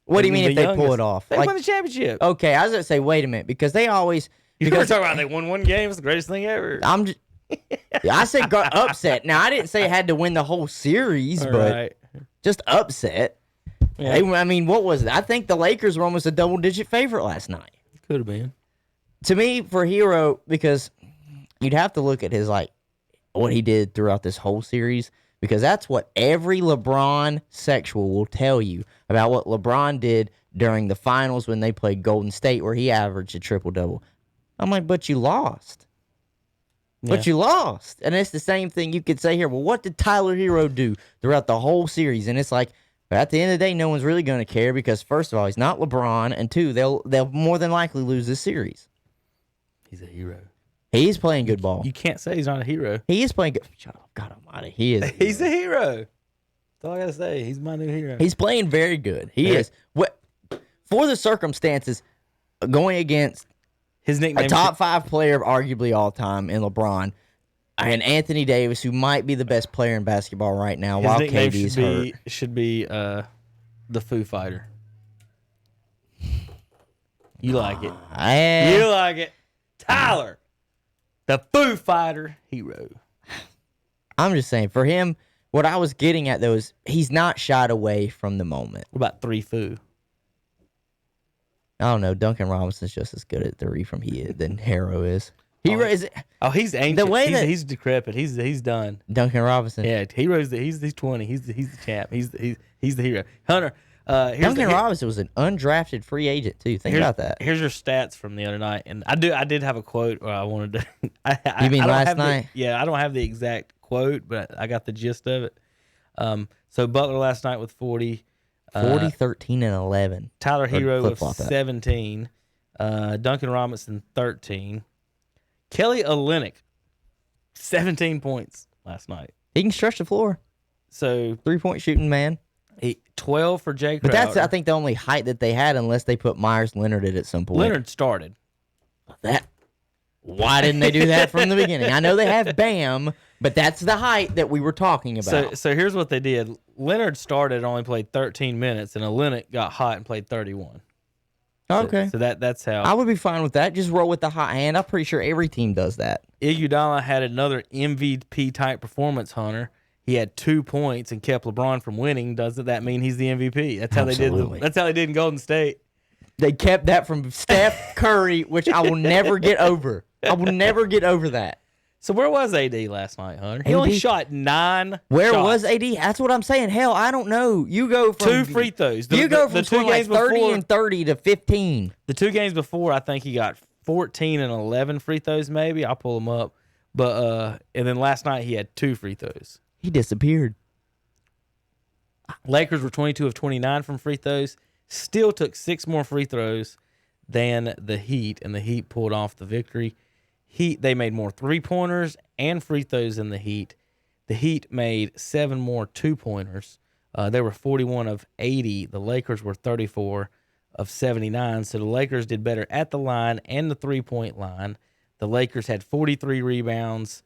What do you mean if they pull it off? They win the championship. Okay, I was going to say, wait a minute, because they always. You were talking about they won one game. It's the greatest thing ever. I said upset. Now, I didn't say it had to win the whole series, but just upset. Yeah. I mean, what was it? I think the Lakers were almost a double-digit favorite last night. Could have been. To me, for Hero, because you'd have to look at his, what he did throughout this whole series, because that's what every LeBron sexual will tell you about what LeBron did during the finals when they played Golden State, where he averaged a triple-double. I'm like, but you lost. Yeah. But you lost. And it's the same thing you could say here. Well, what did Tyler Hero do throughout the whole series? And it's like, at the end of the day, no one's really going to care because, first of all, he's not LeBron, and 2, they'll more than likely lose this series. He's a hero. He's playing good ball. You can't say he's not a hero. He is playing good. Shut up. God almighty. He is. He's a hero. That's all I got to say. He's my new hero. He's playing very good. He is. For the circumstances, going against his nickname, a top 5 player, arguably all time, in LeBron. And Anthony Davis, who might be the best player in basketball right now, His while nickname KD's hurt. should be the Foo Fighter. You like it? You like it, Tyler, the Foo Fighter hero. I'm just saying, for him, what I was getting at though is he's not shied away from the moment. What about 3 Foo? I don't know. Duncan Robinson's just as good at three from than Harrow is. He's ancient. The way he's decrepit. He's done. Duncan Robinson. Yeah, heroes. He's 20. He's the champ. He's the hero. Hunter. Duncan Robinson was an undrafted free agent too. Think about that. Here's your stats from the other night, and I did have a quote where I wanted to. You mean last night? I don't have the exact quote, but I got the gist of it. So Butler last night with 40. 40, 13, and 11. Tyler Hero with flip-flop that. 17. Duncan Robinson 13. Kelly Olynyk 17 points last night. He can stretch the floor. So 3-point shooting man. 12 for Jay Crowder. But that's, I think, the only height that they had, unless they put Myers Leonard at some point. Leonard started. Why didn't they do that from the beginning? I know they have Bam, but that's the height that we were talking about. So here's what they did. Leonard started and only played 13 minutes, and Olynyk got hot and played 31. Okay. So that's how. I would be fine with that. Just roll with the hot hand. I'm pretty sure every team does that. Iguodala had another MVP-type performance, Hunter. He had 2 points and kept LeBron from winning. Doesn't that mean he's the MVP? That's how Absolutely. That's how they did in Golden State. They kept that from Steph Curry, which I will never get over. I will never get over that. So where was AD last night, Hunter? He only shot 9 Where shots. was AD? That's what I'm saying. Hell, I don't know. You go from 2 free throws. You go from the 2 like games 30 before, and 30 to 15. The 2 games before, I think he got 14 and 11 free throws. Maybe I'll pull them up. But and then last night he had 2 free throws. He disappeared. Lakers were 22 of 29 from free throws. Still took 6 more free throws than the Heat, and the Heat pulled off the victory. They made more 3-pointers and free throws than the Heat. The Heat made 7 more 2-pointers. They were 41 of 80. The Lakers were 34 of 79. So the Lakers did better at the line and the 3-point line. The Lakers had 43 rebounds.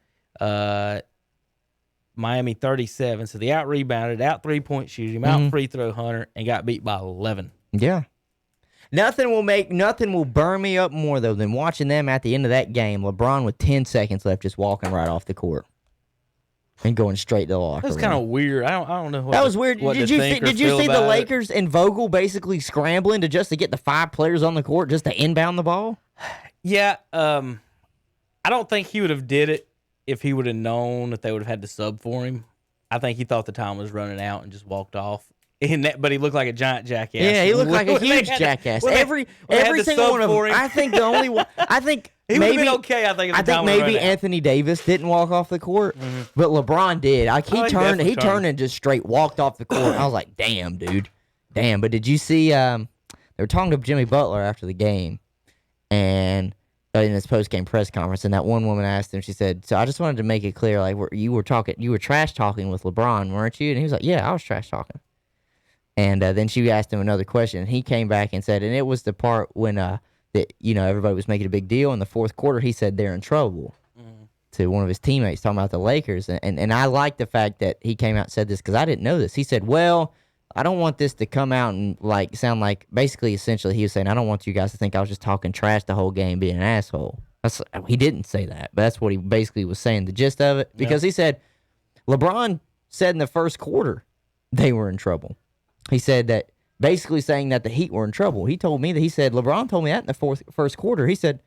Miami 37. So they out-rebounded, out 3-point shooting, out free throw Hunter, and got beat by 11. Yeah. Nothing will burn me up more, though, than watching them at the end of that game, LeBron with 10 seconds left just walking right off the court and going straight to the locker room. That was kind of weird. I don't know what that was weird. What Did you see the Lakers and Vogel basically scrambling to get the 5 players on the court just to inbound the ball? Yeah. I don't think he would have did it if he would have known that they would have had to sub for him. I think he thought the time was running out and just walked off. But he looked like a giant jackass. Yeah, he looked like a huge jackass. Every single one of them. I think the only one. I think he would have been okay. I think maybe Anthony Davis didn't walk off the court, but LeBron did. He turned and just straight walked off the court. I was like, damn, dude, damn. But did you see? They were talking to Jimmy Butler after the game, and in his post-game press conference, and that one woman asked him. She said, "So I just wanted to make it clear, like you were trash talking with LeBron, weren't you?" And he was like, "Yeah, I was trash talking." And then she asked him another question, and he came back and said, and it was the part when everybody was making a big deal in the fourth quarter. He said they're in trouble to one of his teammates talking about the Lakers, and I like the fact that he came out and said this because I didn't know this. He said, "Well, I don't want this to come out and sound like essentially he was saying I don't want you guys to think I was just talking trash the whole game, being an asshole." He didn't say that, but that's what he basically was saying. The gist of it, because he said LeBron said in the first quarter they were in trouble. He said that, basically saying that the Heat were in trouble. He told me that, LeBron told me that in the first quarter. He said,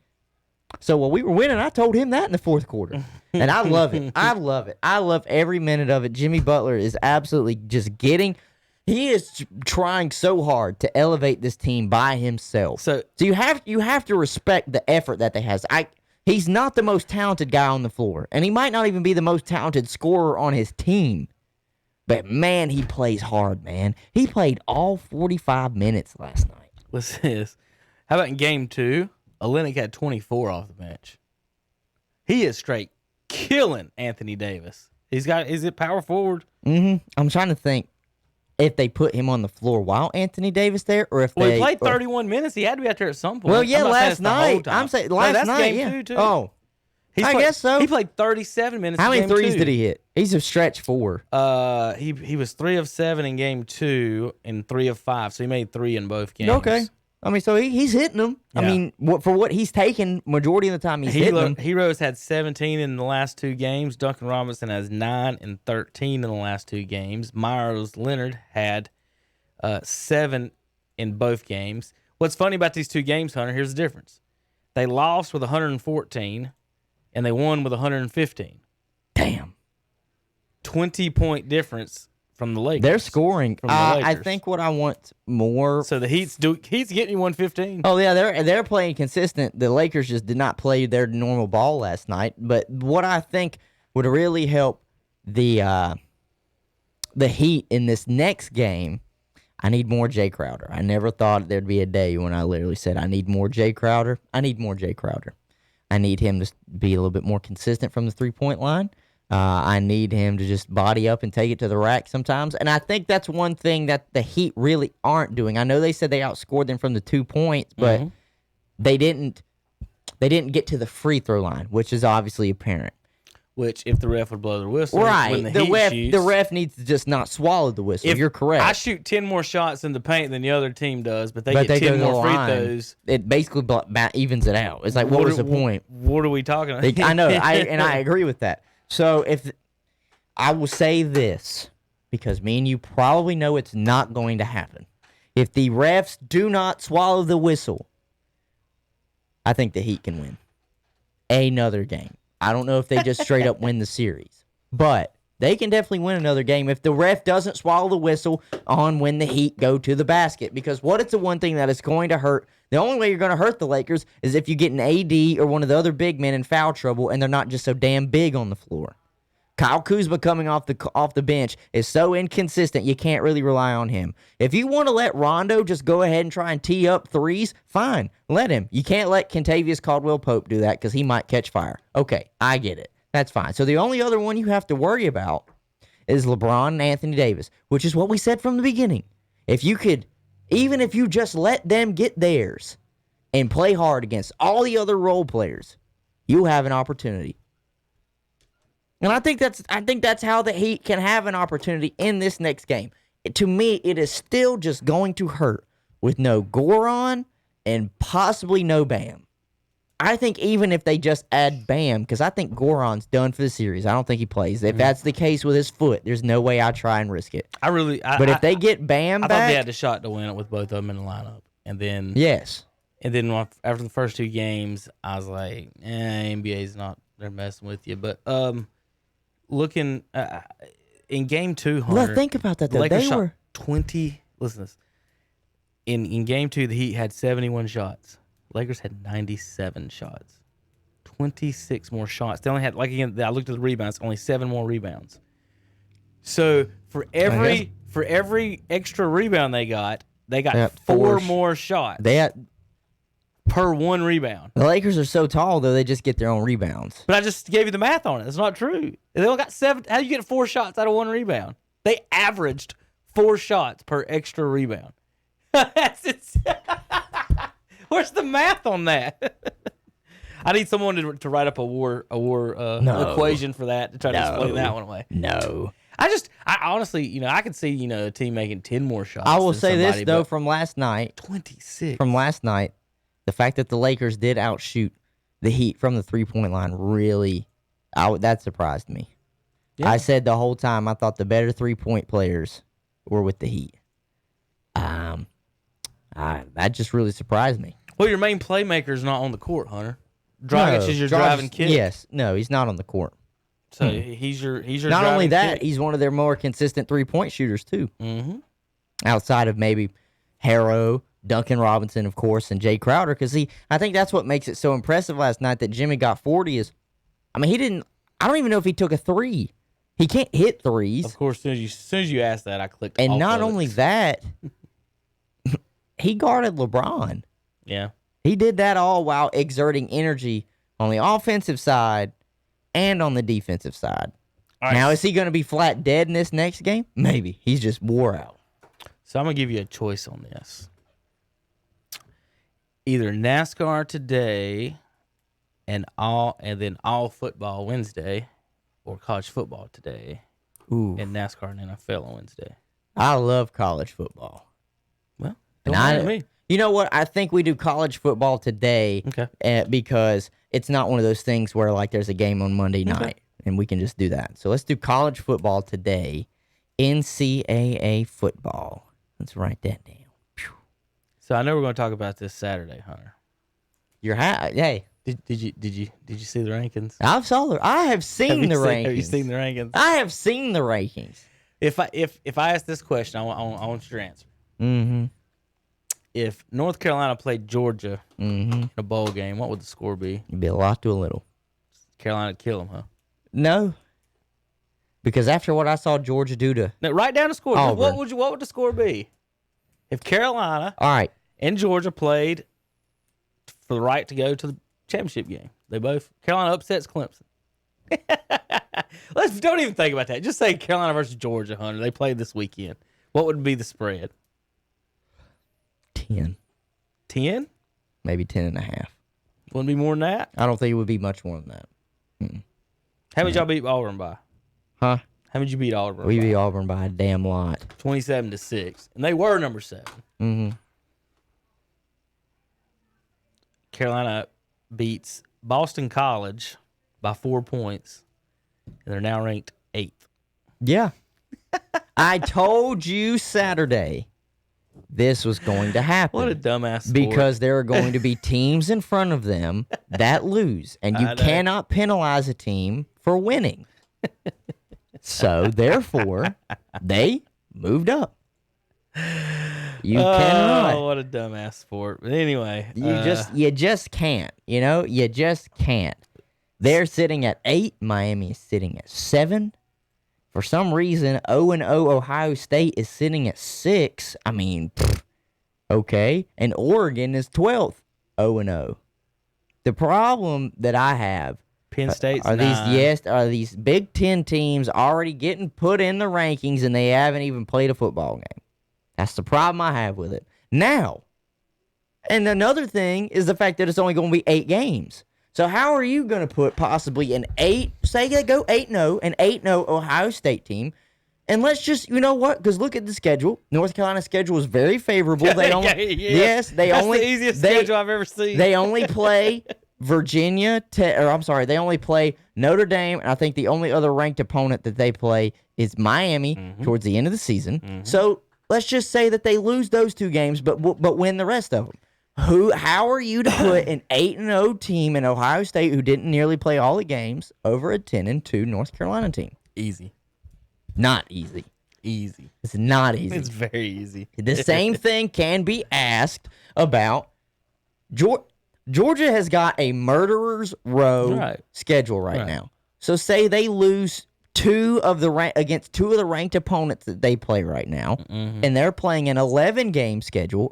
so while we were winning, I told him that in the fourth quarter. And I love it. I love it. I love every minute of it. Jimmy Butler is absolutely just he is trying so hard to elevate this team by himself. So you have to respect the effort that they has. He's not the most talented guy on the floor, and he might not even be the most talented scorer on his team. But, man, he plays hard, man. He played all 45 minutes last night. What's this? How about in game 2? Olynyk had 24 off the bench. He is straight killing Anthony Davis. Is it power forward? I'm trying to think if they put him on the floor while Anthony Davis there, or if he played 31 minutes. He had to be out there at some point. Well, yeah, last night. I'm saying last night, game yeah. 2, too. Oh. I guess so. He played 37 minutes. How in many game threes 2. did he hit? He's a stretch 4. He was 3 of 7 in game 2 and 3 of 5, so he made 3 in both games. Okay. I mean, so he's hitting them. Yeah. I mean, for what he's taking, majority of the time he's hitting them. Heroes had 17 in the last 2 games. Duncan Robinson has 9 and 13 in the last 2 games. Myers Leonard had 7 in both games. What's funny about these 2 games, Hunter, here's the difference. They lost with 114, and they won with 115. Damn. 20-point difference from the Lakers. They're scoring. From the I Lakers. think what I want more. So the Heat's getting you 115. Oh yeah, they're playing consistent. The Lakers just did not play their normal ball last night. But what I think would really help the Heat in this next game, I need more Jay Crowder. I never thought there'd be a day when I literally said I need more Jay Crowder. I need more Jay Crowder. I need him to be a little bit more consistent from the 3-point line. I need him to just body up and take it to the rack sometimes. And I think that's one thing that the Heat really aren't doing. I know they said they outscored them from the 2 points, but they didn't get to the free throw line, which is obviously apparent. Which, if the ref would blow the whistle, Right. when the The Heat shoots, ref needs to just not swallow the whistle. if You're correct. I shoot 10 more shots in the paint than the other team does, but they But get they go 10 to the more free line. throws. It basically evens it out. It's like, what was the point? What are we talking about? I know, I agree with that. So if I will say this, because me and you probably know it's not going to happen. If the refs do not swallow the whistle, I think the Heat can win another game. I don't know if they just straight up win the series, but they can definitely win another game if the ref doesn't swallow the whistle on when the Heat go to the basket. Because what it's the one thing that is going to hurt, the only way you're going to hurt the Lakers is if you get an AD or one of the other big men in foul trouble and they're not just so damn big on the floor. Kyle Kuzma coming off the bench is so inconsistent, you can't really rely on him. If you want to let Rondo just go ahead and try and tee up threes, fine, let him. You can't let Kentavious Caldwell-Pope do that because he might catch fire. Okay, I get it. That's fine. So the only other one you have to worry about is LeBron and Anthony Davis, which is what we said from the beginning. If you could, even if you just let them get theirs and play hard against all the other role players, you have an opportunity. And I think that's how the Heat can have an opportunity in this next game. To me, it is still just going to hurt with no Goran and possibly no Bam. I think even if they just add Bam, because I think Goran's done for the series. I don't think he plays. If that's the case with his foot, there's no way I try and risk it. But if they get Bam back, I thought they had the shot to win it with both of them in the lineup, and then yes. And then after the first 2 games, I was like, NBA's not, they're messing with you. But looking in game 2, Hunter, Well, think about that, the though. Lakers They shot were 20. Listen to this. In game 2, the Heat had 71 shots. Lakers had 97 shots. 26 more shots. They only had, like, again, I looked at the rebounds, only 7 more rebounds. So for every extra rebound they got four more shots. They had, per 1 rebound. the Lakers are so tall, though, they just get their own rebounds. But I just gave you the math on it. It's not true. They only got 7. How do you get 4 shots out of 1 rebound? They averaged 4 shots per extra rebound. Where's the math on that? I need someone to write up a war equation for that to try to explain that one away. No. I honestly, I could see, a team making 10 more shots. I will than say this, somebody, though, but from last night. 26. From last night, the fact that the Lakers did outshoot the Heat from the 3-point line really, that surprised me. Yeah. I said the whole time I thought the better 3-point players were with the Heat. That just really surprised me. Well, your main playmaker is not on the court, Hunter. Dragic is your driving kid. Yes, no, he's not on the court. So he's your Not only driving that, kid. he's one of their more consistent 3-point shooters too. Mm-hmm. Outside of maybe Harrow, Duncan Robinson, of course, and Jay Crowder, because I think that's what makes it so impressive last night that Jimmy got 40 is, I don't even know if he took a 3. He can't hit threes. Of course, as soon as you asked that, I clicked. And off not of only it. that, he guarded LeBron. Yeah. He did that all while exerting energy on the offensive side and on the defensive side. All right. Now, is he going to be flat dead in this next game? Maybe. He's just wore out. So I'm gonna give you a choice on this. Either NASCAR today and then all football Wednesday, or college football today, Ooh, and NASCAR and NFL on Wednesday. I love college football. Well, And don't mind me. You know what? I think we do college football today Okay. because it's not one of those things where like there's a game on Monday night and we can just do that. So let's do college football today. NCAA football. Let's write that down. Phew. So I know we're going to talk about this Saturday, Hunter. Hey, Did you see the rankings? I have seen the rankings. Have you seen the rankings? I have seen the rankings. If I ask this question, I want your answer. Mm-hmm. If North Carolina played Georgia Mm-hmm. in a bowl game, what would the score be? It'd be a lot to a little. Carolina would kill them, huh? No. Because after what I saw Georgia do to Now, write down the score. Auburn. What would the score be if Carolina all right. and Georgia played for the right to go to the championship game? Carolina upsets Clemson. Don't even think about that. Just say Carolina versus Georgia, Hunter. They played this weekend. What would be the spread? 10. 10? Maybe 10 and a half. Wouldn't be more than that. I don't think it would be much more than that. How many y'all beat Auburn by? Huh? How many you beat Auburn? We by? beat Auburn by a damn lot. 27-6, and they were number 7. Mm-hmm. Carolina beats Boston College by 4 points, and they're now ranked 8th. Yeah. I told you Saturday this was going to happen. What a dumbass sport. Because there are going to be teams in front of them that lose, and you I know. cannot penalize a team for winning. So, therefore, they moved up. You cannot. What a dumbass sport. But anyway, You just can't. You know, you just can't. They're sitting at 8. Miami is sitting at 7. For some reason, 0-0 Ohio State is sitting at 6. I mean, okay. And Oregon is 12th, 0-0. The problem that I have Penn State's are 9. are these Big Ten teams already getting put in the rankings and they haven't even played a football game. That's the problem I have with it. Now, and another thing is the fact that it's only going to be 8 games. So how are you going to put possibly an 8, say they go 8-0, an 8-0 Ohio State team, and let's just, you know what? Because look at the schedule. North Carolina's schedule is very favorable. They only, That's the easiest schedule I've ever seen. They only play they only play Notre Dame, and I think the only other ranked opponent that they play is Miami towards the end of the season. So let's just say that they lose those 2 games, but win the rest of them. How are you to put an 8-0 team in Ohio State who didn't nearly play all the games over a 10-2 North Carolina team? Easy. Not easy. Easy. It's not easy. It's very easy. The same thing can be asked about Georgia has got a murderer's row schedule right now. So say they lose against 2 of the ranked opponents that they play right now, and they're playing an 11-game schedule,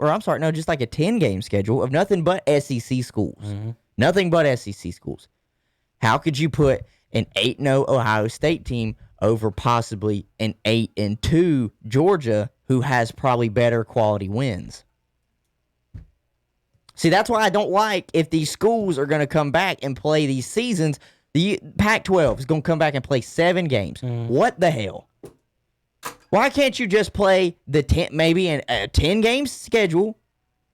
just like a 10-game schedule of nothing but SEC schools. Nothing but SEC schools. How could you put an 8-0 Ohio State team over possibly an 8-2 Georgia who has probably better quality wins? See, that's why I don't like if these schools are going to come back and play these seasons. The Pac-12 is going to come back and play 7 games. What the hell? Why can't you just play the 10, maybe a 10-game schedule?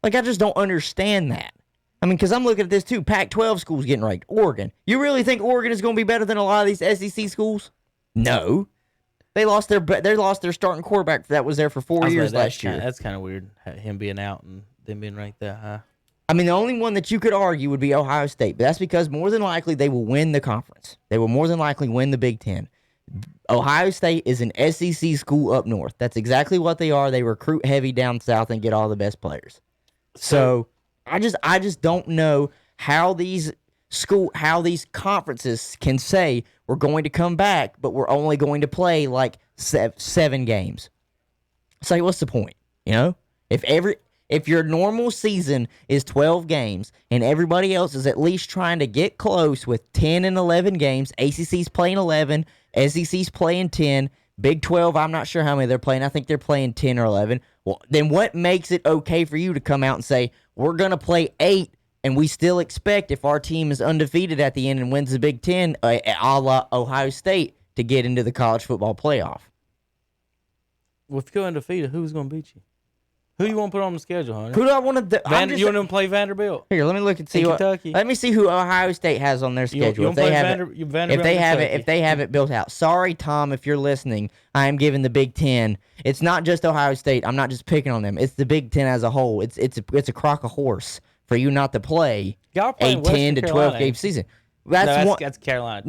Like, I just don't understand that. I mean, because I'm looking at this too. Pac-12 schools getting ranked. Oregon. You really think Oregon is going to be better than a lot of these SEC schools? No. They lost their starting quarterback that was there for 4 years last year. That's kind of weird, him being out and them being ranked that high. I mean, the only one that you could argue would be Ohio State, but that's because more than likely they will win the conference. They will more than likely win the Big Ten. Ohio State is an SEC school up north. That's exactly what they are. They recruit heavy down south and get all the best players. So I just don't know how these conferences can say we're going to come back, but we're only going to play like 7 games. So what's the point? You know, if your normal season is 12 games and everybody else is at least trying to get close with 10 and 11 games, ACC's playing 11, SEC's playing 10, Big 12, I'm not sure how many they're playing. I think they're playing 10 or 11. Well, then what makes it okay for you to come out and say, we're going to play 8 And we still expect, if our team is undefeated at the end and wins the Big Ten, a la Ohio State, to get into the college football playoff. Well, if you go undefeated, who's going to beat you? Who you want to put on the schedule, Hunter? Who do I want to? You want them to play Vanderbilt? Here, let me look and see what. Kentucky. Let me see who Ohio State has on their schedule. If they have it built out. Sorry, Tom, if you're listening, I am giving the Big Ten. It's not just Ohio State. I'm not just picking on them. It's the Big Ten as a whole. It's a crock of horse for you not to play a 10 to 12 game season. That's Carolina.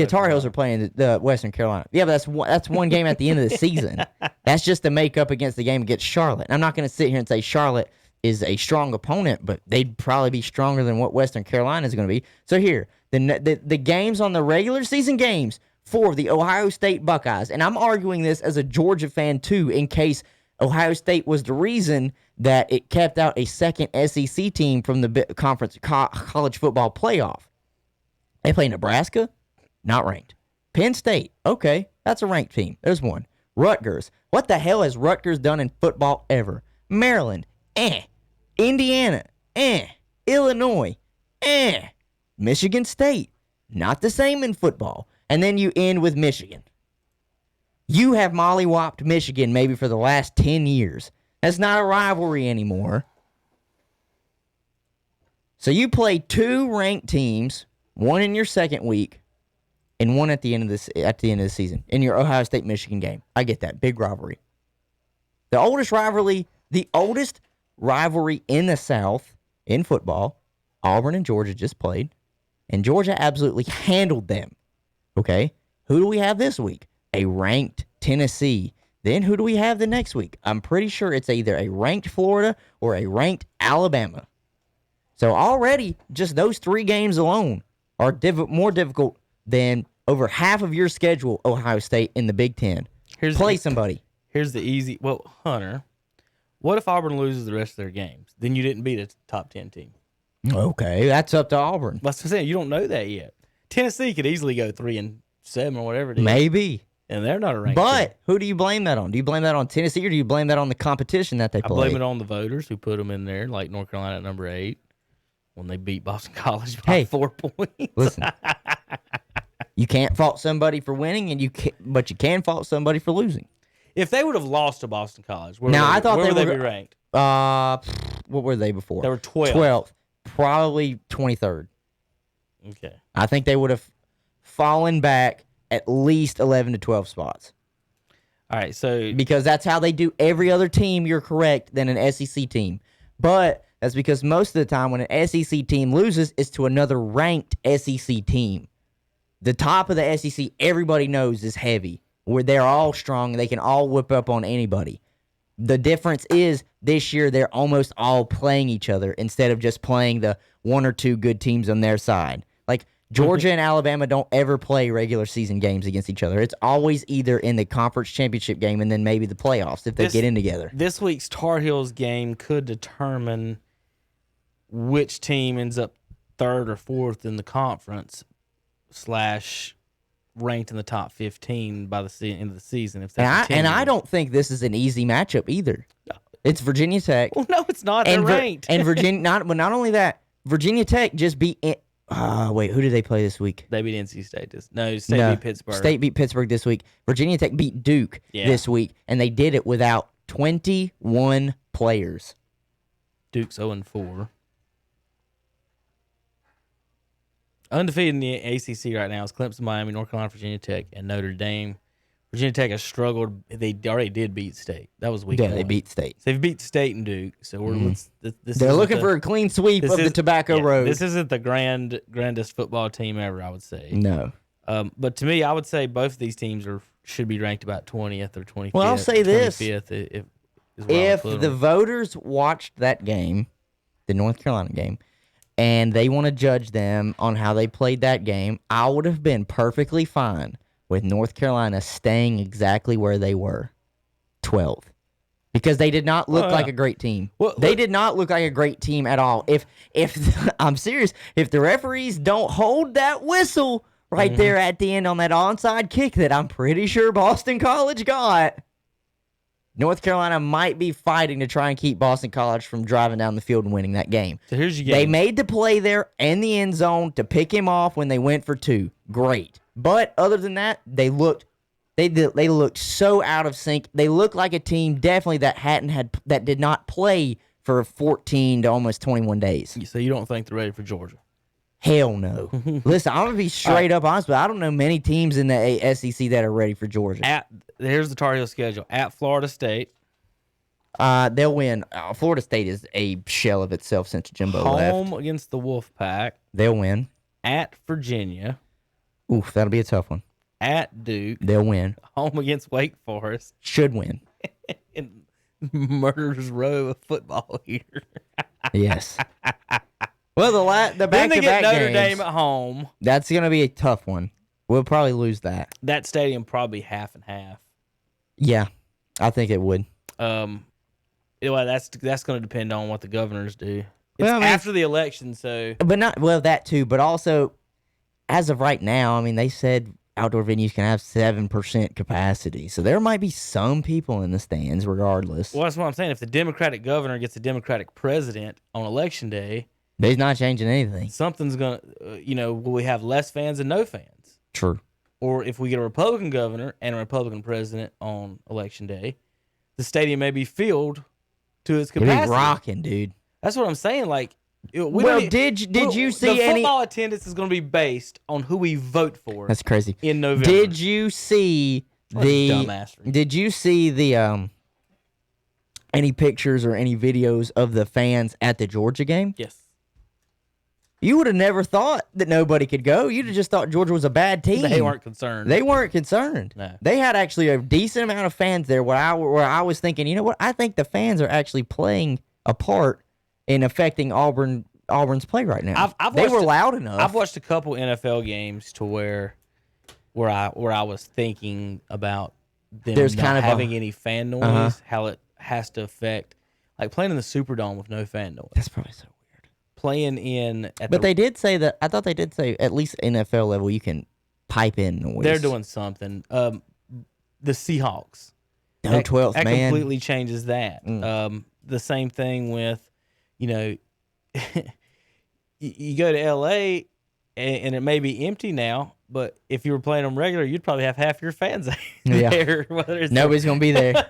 Tar Heels are playing the Western Carolina. Yeah, but that's one game at the end of the season. That's just to make up against the game against Charlotte. I'm not going to sit here and say Charlotte is a strong opponent, but they'd probably be stronger than what Western Carolina is going to be. So here, the games on the regular season games for the Ohio State Buckeyes, and I'm arguing this as a Georgia fan too, in case Ohio State was the reason that it kept out a second SEC team from the conference college football playoff. They play Nebraska, not ranked. Penn State, okay, that's a ranked team. There's one. Rutgers, what the hell has Rutgers done in football ever? Maryland, Indiana, Illinois, Michigan State, not the same in football. And then you end with Michigan. You have mollywopped Michigan maybe for the last 10 years. That's not a rivalry anymore. So you play two ranked teams, one in your second week, and one at the end of the season in your Ohio State Michigan game. I get that big rivalry. The oldest rivalry in the South in football. Auburn and Georgia just played, and Georgia absolutely handled them. Okay, who do we have this week? A ranked Tennessee. Then who do we have the next week? I'm pretty sure it's either a ranked Florida or a ranked Alabama. So already, just those three games alone are more difficult than over half of your schedule, Ohio State, in the Big Ten. Play somebody. Here's the easy... Well, Hunter, what if Auburn loses the rest of their games? Then you didn't beat a top 10 team. Okay, that's up to Auburn. That's what I'm saying. You don't know that yet. Tennessee could easily go 3-7 or whatever it is. Maybe. And they're not a ranked But team. who do you blame that on? Do you blame that on Tennessee or do you blame that on the competition that they play? I blame it on the voters who put them in there, like North Carolina at number 8. When they beat Boston College by 4 points. Listen, you can't fault somebody for winning, but you can fault somebody for losing. If they would have lost to Boston College, where would they be ranked? What were they before? They were 12th. 12th, probably 23rd. Okay. I think they would have fallen back at least 11 to 12 spots. All right, so because that's how they do every other team. You're correct than an SEC team, but. That's because most of the time when an SEC team loses, it's to another ranked SEC team. The top of the SEC, everybody knows, is heavy, where they're all strong and they can all whip up on anybody. The difference is this year they're almost all playing each other instead of just playing the one or two good teams on their side. Like Georgia and Alabama don't ever play regular season games against each other. It's always either in the conference championship game and then maybe the playoffs if they get in together. This week's Tar Heels game could determine which team ends up 3rd or 4th in the conference / ranked in the top 15 by the end of the season. If and I don't think this is an easy matchup either. No. It's Virginia Tech. Well, no, it's not. They're ranked. And Virginia, not only that, Virginia Tech just beat. Wait, who did they play this week? They beat NC State. State beat Pittsburgh. State beat Pittsburgh this week. Virginia Tech beat Duke this week, and they did it without 21 players. Duke's 0-4. Undefeated in the ACC right now is Clemson, Miami, North Carolina, Virginia Tech, and Notre Dame. Virginia Tech has struggled. They already did beat State. That was week 1. They beat State. So they've beat State and Duke. So they're looking for a clean sweep of the Tobacco Road. This isn't the grandest football team ever, I would say. No. But to me, I would say both of these teams should be ranked about 20th or 25th. Well, I'll say this. 25th if the voters watched that game, the North Carolina game, and they want to judge them on how they played that game, I would have been perfectly fine with North Carolina staying exactly where they were, 12th. Because they did not look like a great team. They did not look like a great team at all. If I'm serious, if the referees don't hold that whistle right there at the end on that onside kick that I'm pretty sure Boston College got, North Carolina might be fighting to try and keep Boston College from driving down the field and winning that game. So here's your game. They made the play there in the end zone to pick him off when they went for 2. Great. But other than that, they looked so out of sync. They looked like a team definitely that did not play for 14 to almost 21 days. So you don't think they're ready for Georgia? Hell no. Listen, I'm going to be straight up honest, but I don't know many teams in the SEC that are ready for Georgia. Here's the Tar Heel schedule. At Florida State. They'll win. Florida State is a shell of itself since Jimbo left. Home against the Wolfpack. They'll win. At Virginia. Oof, that'll be a tough one. At Duke. They'll win. Home against Wake Forest. Should win. And murderer's row of football here. Yes. Well, the Then they get back-to-back Notre games, Dame at home. that's going to be a tough one. We'll probably lose that. That stadium probably half and half. Yeah, I think it would. Well, that's going to depend on what the governors do. It's Well, I mean, after the election, so But not, well, that too, but also, as of right now, I mean, they said outdoor venues can have 7% capacity. So there might be some people in the stands regardless. well, that's what I'm saying. If the Democratic governor gets a Democratic president on election day, They're not changing anything. something's going to, will we have less fans and no fans? True. Or if we get a Republican governor and a Republican president on election day, the stadium may be filled to its It'd be capacity. rocking, dude. That's what I'm saying. Like, Did you see the any? football attendance is going to be based on who we vote for That's crazy. in November. Did you see What a the? dumbassery. Did you see the any pictures or any videos of the fans at the Georgia game? Yes. You would have never thought that nobody could go. You'd have just thought Georgia was a bad team. They weren't concerned. They weren't concerned. No. They had actually a decent amount of fans there. Where I was thinking, you know what? I think the fans are actually playing a part in affecting Auburn's play right now. They were loud enough. I've watched a couple NFL games to where I was thinking about them There's not kind of having any fan noise, Uh-huh. how it has to affect, like playing in the Superdome with no fan noise, That's probably so weird. playing in. But they did say that. I thought they did say at least NFL level you can pipe in noise. They're doing something. The Seahawks. no 12th that man. completely changes that. The same thing with, you go to LA and it may be empty now, but if you were playing them regular, you'd probably have half your fans Yeah. there. Whether it's Nobody's gonna be there.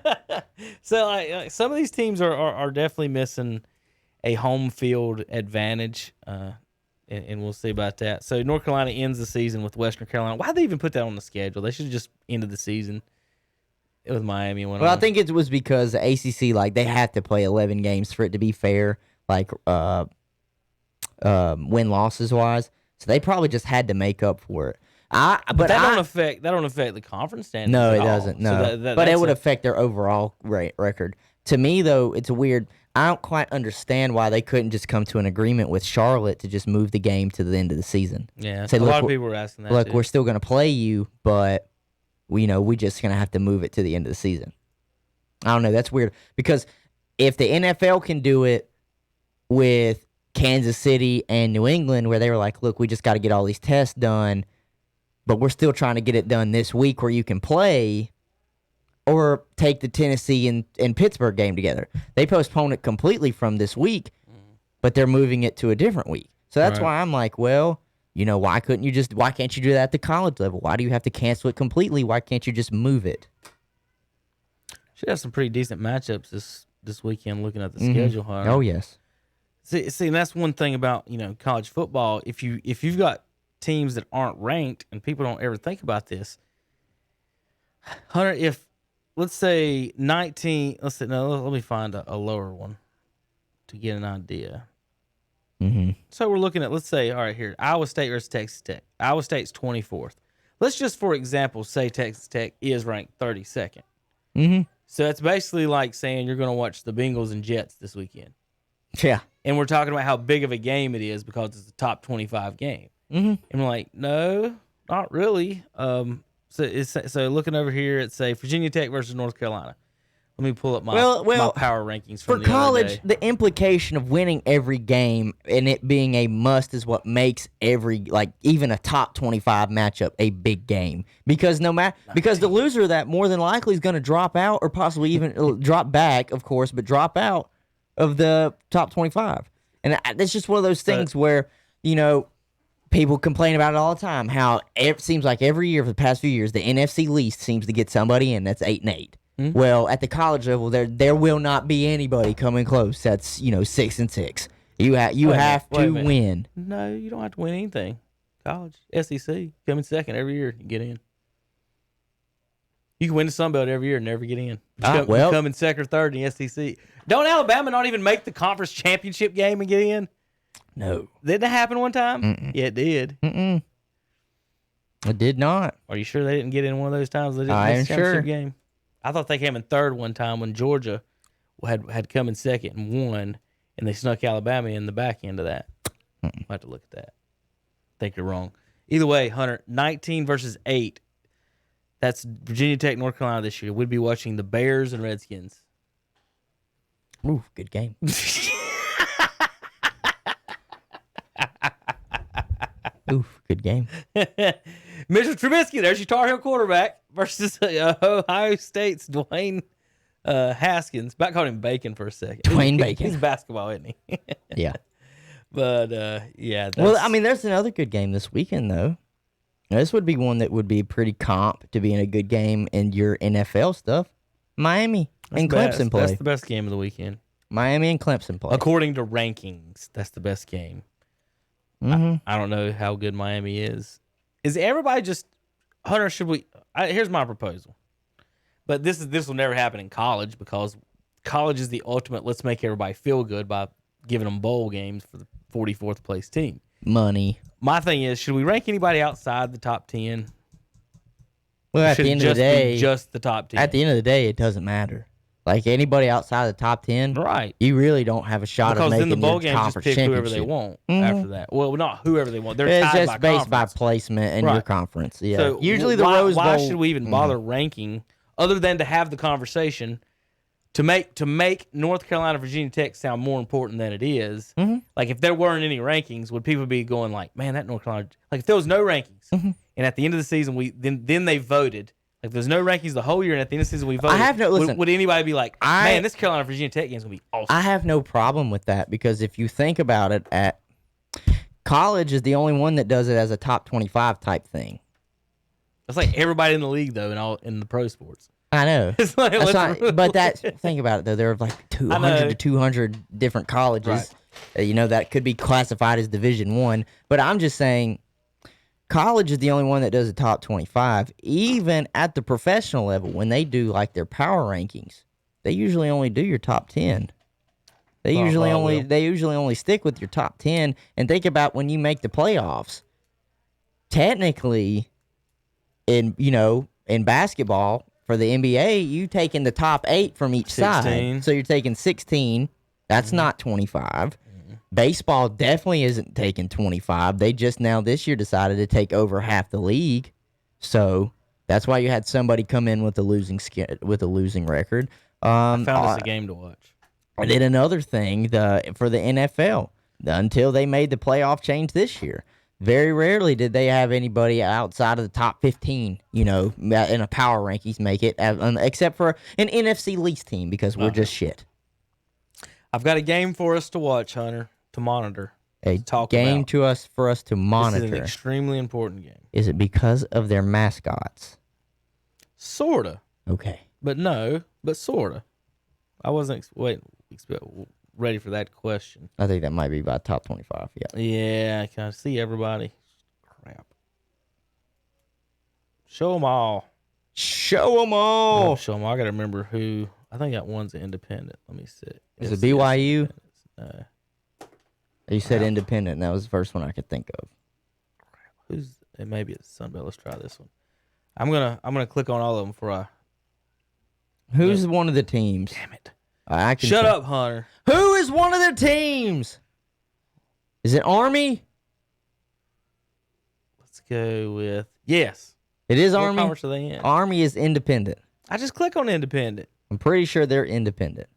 So like, some of these teams are definitely missing a home field advantage, and we'll see about that. So North Carolina ends the season with Western Carolina. Why'd they even put that on the schedule? They should have just ended the season with Miami. And went Well, I on. think it was because the ACC, like, they have to play 11 games for it to be fair, like win losses wise. So they probably just had to make up for it. But that don't affect the conference standings. No, at it all. doesn't. No, So but it that's would a- affect their overall record. To me, though, it's weird. I don't quite understand why they couldn't just come to an agreement with Charlotte to just move the game to the end of the season. Yeah, Say, a look, lot of we're- people were asking that. Look, too. we're still going to play you, but we just going to have to move it to the end of the season. I don't know. That's weird because if the NFL can do it with Kansas City and New England, where they were like, look, we just got to get all these tests done, but we're still trying to get it done this week where you can play, or take the Tennessee and Pittsburgh game together. They postponed it completely from this week, but they're moving it to a different week. So that's Right. why I'm like, well, why can't you do that at the college level? Why do you have to cancel it completely? Why can't you just move it? Should have some pretty decent matchups this weekend. Looking at the schedule, huh? Oh, yes. See, and that's one thing about college football. If you've got teams that aren't ranked, and people don't ever think about this, Hunter, if let's say 19, let me find a lower one to get an idea. Mm-hmm. So we're looking at, let's say, all right, here, Iowa State versus Texas Tech. Iowa State's 24th. Let's just, for example, say Texas Tech is ranked 32nd. Mm-hmm. So that's basically like saying you're going to watch the Bengals and Jets this weekend. Yeah. And we're talking about how big of a game it is because it's a top 25 game. Mm-hmm. And we're like, no, not really. So looking over here at, say, Virginia Tech versus North Carolina. Let me pull up my Well, power rankings for from the college. other day. The implication of winning every game and it being a must is what makes even a top 25 matchup a big game. Because because the loser of that more than likely is going to drop out or possibly even drop back, of course, but drop out of the top 25. And it's just one of those things where people complain about it all the time. How it seems like every year for the past few years, the NFC least seems to get somebody in that's 8-8. Mm-hmm. Well, at the college level, there will not be anybody coming close. That's 6-6. You have to win. No, you don't have to win anything. College, SEC, coming second every year, you get in. You can win the Sun Belt every year and never get in. You come in second or third in the SEC. Don't Alabama not even make the conference championship game and get in? No. Didn't it happen one time? Mm-mm. Yeah, it did. Mm-mm. It did not. Are you sure they didn't get in one of those times? They didn't I am miss the championship sure. game. I thought they came in third one time when Georgia had come in second and won, and they snuck Alabama in the back end of that. I'll have to look at that. I think you're wrong. Either way, Hunter, 19 versus 8. That's Virginia Tech, North Carolina this year. We'd be watching the Bears and Redskins. Ooh, good game. Oof, good game. Mitchell Trubisky, there's your Tar Heel quarterback versus Ohio State's Dwayne Haskins. About called him Bacon for a second. Dwayne Bacon. He's basketball, isn't he? Yeah. But, yeah. Well, I mean, there's another good game this weekend, though. Now, this would be one that would be pretty comp to being a good game in your NFL stuff. Miami and Clemson play. That's the best game of the weekend. Miami and Clemson play. According to rankings, that's the best game. Mm-hmm. I don't know how good Miami is. Is everybody just Hunter? Should we? Here's my proposal. But this will never happen in college because college is the ultimate. Let's make everybody feel good by giving them bowl games for the 44th place team. Money. My thing is, should we rank anybody outside the top 10? Well, at the end of the day, just the top 10. At the end of the day, it doesn't matter. Like anybody outside the top 10, right? You really don't have a shot because of making then the bowl your games just pick whoever they want after that. Well, not whoever they want. They're it's tied just by based by placement in your conference. Yeah. So usually the Rose Bowl. Why should we even bother ranking other than to have the conversation to make North Carolina, Virginia Tech sound more important than it is? Mm-hmm. Like if there weren't any rankings, would people be going like, man, that North Carolina? Like if there was no rankings, and at the end of the season then they voted. If there's no rankings the whole year, and at the end of the season we voted, would anybody be like, man, this Carolina Virginia Tech game is going to be awesome? I have no problem with that because if you think about it, at college is the only one that does it as a top 25 type thing. It's like everybody in the league, though, in the pro sports. I know. It's like, think about it, though. There are like 200 to 200 different colleges, that could be classified as Division I. But I'm just saying, college is the only one that does the top 25. Even at the professional level, when they do like their power rankings, they usually only do your top 10. They usually only stick with your top 10. And think about when you make the playoffs. Technically, in basketball for the NBA, you taking the top 8 from each 16. side. So you're taking 16. That's not 25. Baseball definitely isn't taking 25. They just now this year decided to take over half the league. So that's why you had somebody come in with a losing record. I found us a game to watch. And then another thing, for the NFL, until they made the playoff change this year, very rarely did they have anybody outside of the top 15, in a power rankings make it, except for an NFC least team because we're just shit. I've got a game for us to watch, Hunter, to monitor. For us to monitor. This is an extremely important game. Is it because of their mascots? Sorta. Okay. But sorta. I wasn't ready for that question. I think that might be about top 25. Yeah. Yeah, can I see everybody? Crap. Show them all. Show them all. Show them all. I got to remember who. I think that one's independent. Let me see. Is it BYU? No. You said independent, and that was the first one I could think of. Maybe it's Sunbelt. Let's try this one. I'm gonna click on all of them before I. Who's one of the teams? Damn it! Shut up, Hunter. Who is one of their teams? Is it Army? Let's go with yes. It is What Army. conference are they in? Army is independent. I just click on independent. I'm pretty sure they're independent.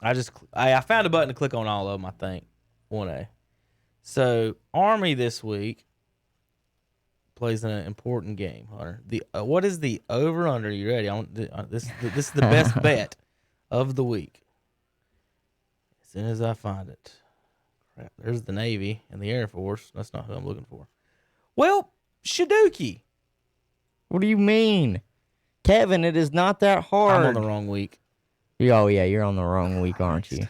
I found a button to click on all of them, I think. 1A. So, Army this week plays an important game, Hunter. What is the over-under? You ready? This is the best bet of the week. As soon as I find it. Crap, there's the Navy and the Air Force. That's not who I'm looking for. Well, Shaduki. What do you mean? Kevin, it is not that hard. I'm on the wrong week. Oh, yeah, you're on the wrong week, aren't you?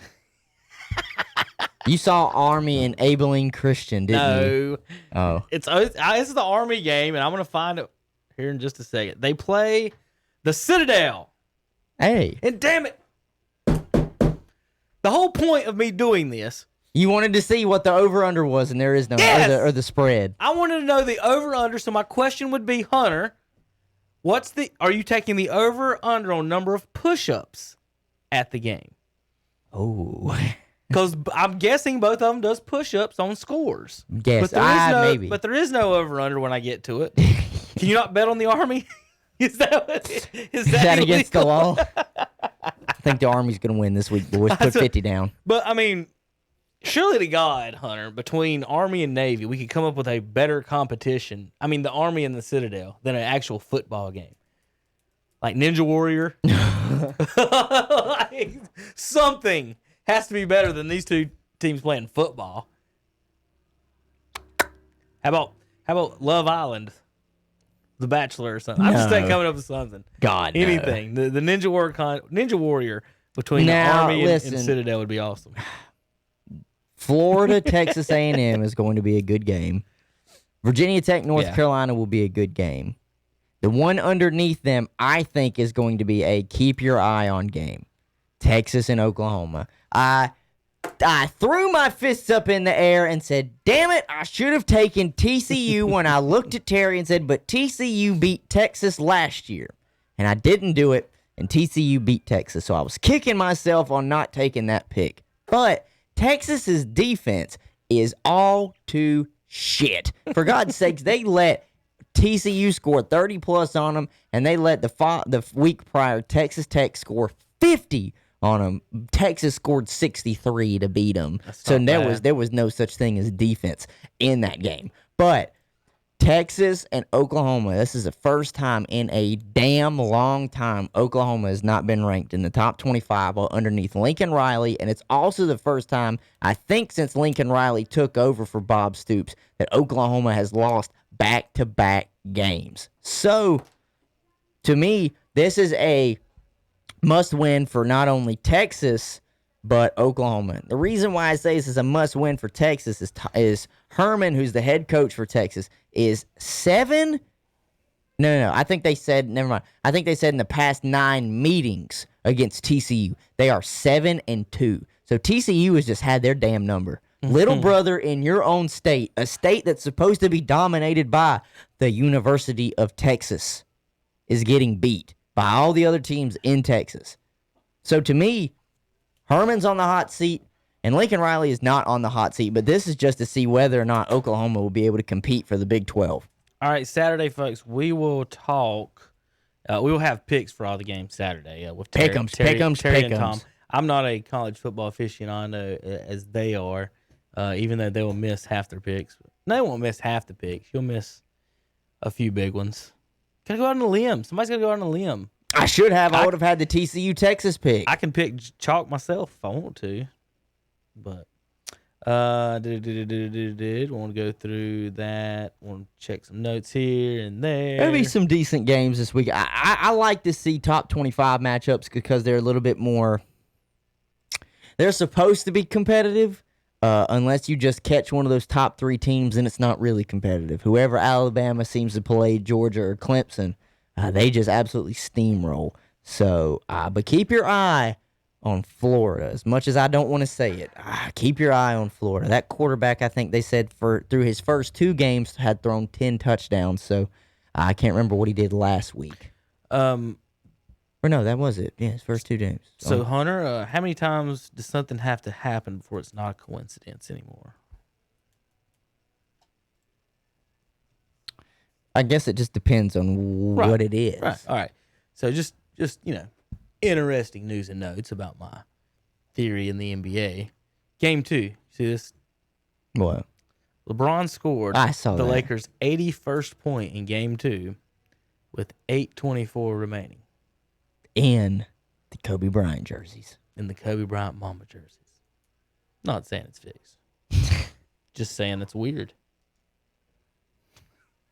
You saw Army and Abilene Christian, didn't you? No. Oh. This is the Army game, and I'm going to find it here in just a second. They play the Citadel. Hey. And damn it, the whole point of me doing this, You wanted to see what the over-under was, and there is no, Yes! or the spread. I wanted to know the over-under, so my question would be, Hunter, are you taking the over-under on number of push-ups at the game? Oh. Because I'm guessing both of them does push-ups on scores. Guess. Maybe. But there is no over-under when I get to it. Can you not bet on the Army? Is that against the illegal? law? I think the Army's going to win this week, boys. Put 50 down. But, I mean, surely to God, Hunter, between Army and Navy, we could come up with a better competition. I mean, the Army and the Citadel than an actual football game. Like Ninja Warrior. Like, something has to be better than these two teams playing football. How about Love Island? The Bachelor or something. I'm just coming up with something. God, anything. The Ninja Warrior between the Army and Citadel would be awesome. Florida, Texas A&M is going to be a good game. Virginia Tech, North Carolina will be a good game. The one underneath them, I think, is going to be a keep your eye on game. Texas and Oklahoma. I threw my fists up in the air and said, damn it, I should have taken TCU when I looked at Terry and said, but TCU beat Texas last year. And I didn't do it, and TCU beat Texas. So I was kicking myself on not taking that pick. But Texas's defense is all too shit. For God's sakes, they let TCU score 30-plus on them, and they let the week prior Texas Tech score 50 on them. Texas scored 63 to beat them. So there was no such thing as defense in that game. But Texas and Oklahoma, this is the first time in a damn long time Oklahoma has not been ranked in the top 25 or underneath Lincoln Riley, and it's also the first time, I think, since Lincoln Riley took over for Bob Stoops, that Oklahoma has lost back-to-back games. So, to me, this is a must-win for not only Texas, but Oklahoma. The reason why I say this is a must-win for Texas is Herman, who's the head coach for Texas, is 7. No. I think they said, never mind. I think they said in the past 9 meetings against TCU, they are 7-2. So TCU has just had their damn number. Little brother in your own state, a state that's supposed to be dominated by the University of Texas, is getting beat by all the other teams in Texas. So to me, Herman's on the hot seat, and Lincoln Riley is not on the hot seat, but this is just to see whether or not Oklahoma will be able to compete for the Big 12. All right, Saturday, folks, we will talk. We will have picks for all the games Saturday. With Terry and Tom. I'm not a college football aficionado as they are, even though they will miss half their picks. No, they won't miss half the picks. You'll miss a few big ones. Gotta go out on a limb. Somebody's gotta go out on a limb. I should have. I would have had the TCU Texas pick. I can pick chalk myself if I want to, but want to go through that. Want to check some notes here and there. There'll be some decent games this week. I like to see top 25 matchups because they're a little bit more. They're supposed to be competitive, unless you just catch one of those top 3 teams and it's not really competitive. Whoever Alabama seems to play, Georgia or Clemson, they just absolutely steamroll. So, but keep your eye on Florida. As much as I don't want to say it, keep your eye on Florida. That quarterback, I think they said through his first 2 games had thrown 10 touchdowns. So I can't remember what he did last week. Or no, that was it. Yeah, his first 2 games. So Hunter, how many times does something have to happen before it's not a coincidence anymore? I guess it just depends on what it is. Right. All right. So just interesting news and notes about my theory in the NBA. Game 2. See this? What? LeBron scored I saw the that. Lakers' 81st point in Game 2 with 8:24 remaining In the Kobe Bryant jerseys. in the Kobe Bryant Mamba jerseys. Not saying it's fixed. Just saying it's weird.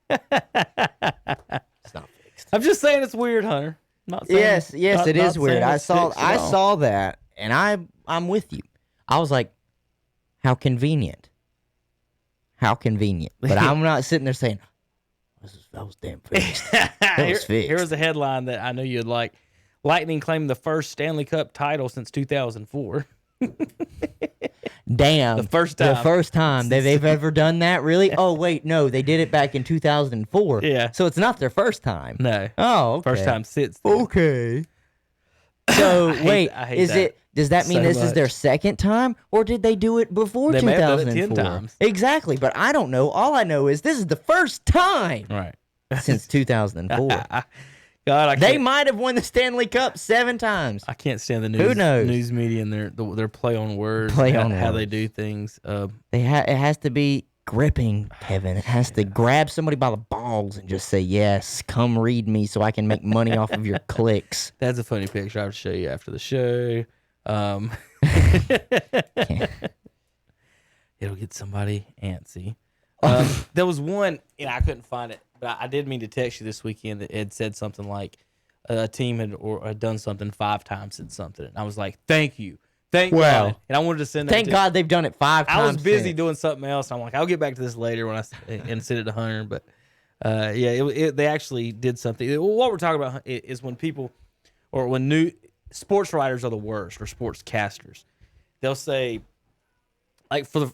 It's not fixed. I'm just saying it's weird, Hunter. Not saying, Yes, not- it is not weird. saying I it's saw fixed at all. that, and I'm with you. I was like, how convenient. How convenient. But I'm not sitting there saying, that was damn fixed. That was fixed. Here was a headline that I knew you'd like. Lightning claimed the first Stanley Cup title since 2004. Damn. The first The time. first time that they've ever done that, really? Oh, wait, no, they did it back in 2004. Yeah. So it's not their first time. No. Oh, okay. First time since then. Okay. So wait, I hate that does that mean so this is much. their second time, or did they do it before They may have done it 2004? 10 times. Exactly, but I don't know. All I know is this is the first time Right. since 2004. God, I They can't, might have won the Stanley Cup 7 times. I can't stand the Who knows? news media and their play on words. Play how, on how they words. do things. It has to be gripping, Kevin. It has to grab somebody by the balls and just say, "Yes, come read me, so I can make money off of your clicks." That's a funny picture. I'll show you after the show. It'll get somebody antsy. There was one, and I couldn't find it, but I did mean to text you this weekend that had said something like a team had done something 5 times since something. And I was like, thank you. Thank Well, God. And I wanted to send that Thank to God they've done it 5 times. I was busy since. doing something else. And I'm like, I'll get back to this later when and send it to Hunter. But they actually did something. What we're talking about is when people, or when new sports writers are the worst, or sports casters. They'll say, like for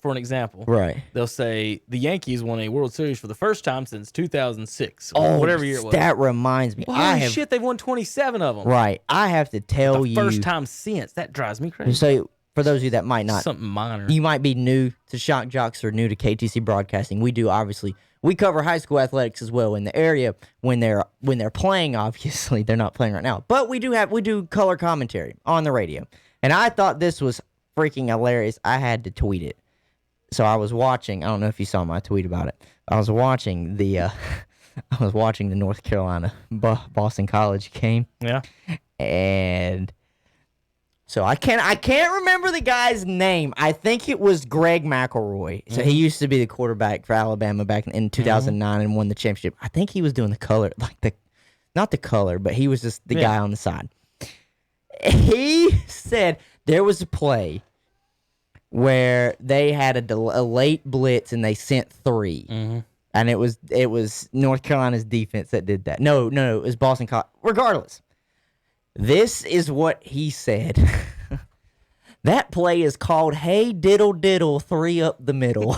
an example, Right. They'll say the Yankees won a World Series for the first time since 2006, Oh, or whatever year it was. That reminds me. Well, I holy have shit, they've won 27 of them. right. I have to tell The you. first time since. That drives me crazy. So for those of you that might not, Something minor. you might be new to Shock Joxx or new to KTC Broadcasting. We do obviously. We cover high school athletics as well in the area when they're playing. Obviously, they're not playing right now, but we do color commentary on the radio. And I thought this was freaking hilarious. I had to tweet it. So I was watching. I don't know if you saw my tweet about it. I was watching the North Carolina Boston College game. Yeah. And so I can't remember the guy's name. I think it was Greg McElroy. So he used to be the quarterback for Alabama back in 2009 and won the championship. I think he was doing the color, not the color, but he was just the guy on the side. He said there was a play where they had a late blitz and they sent 3. Mm-hmm. And it was North Carolina's defense that did that. No, it was Boston College. Regardless. This is what he said. That play is called Hey Diddle Diddle 3 up the middle.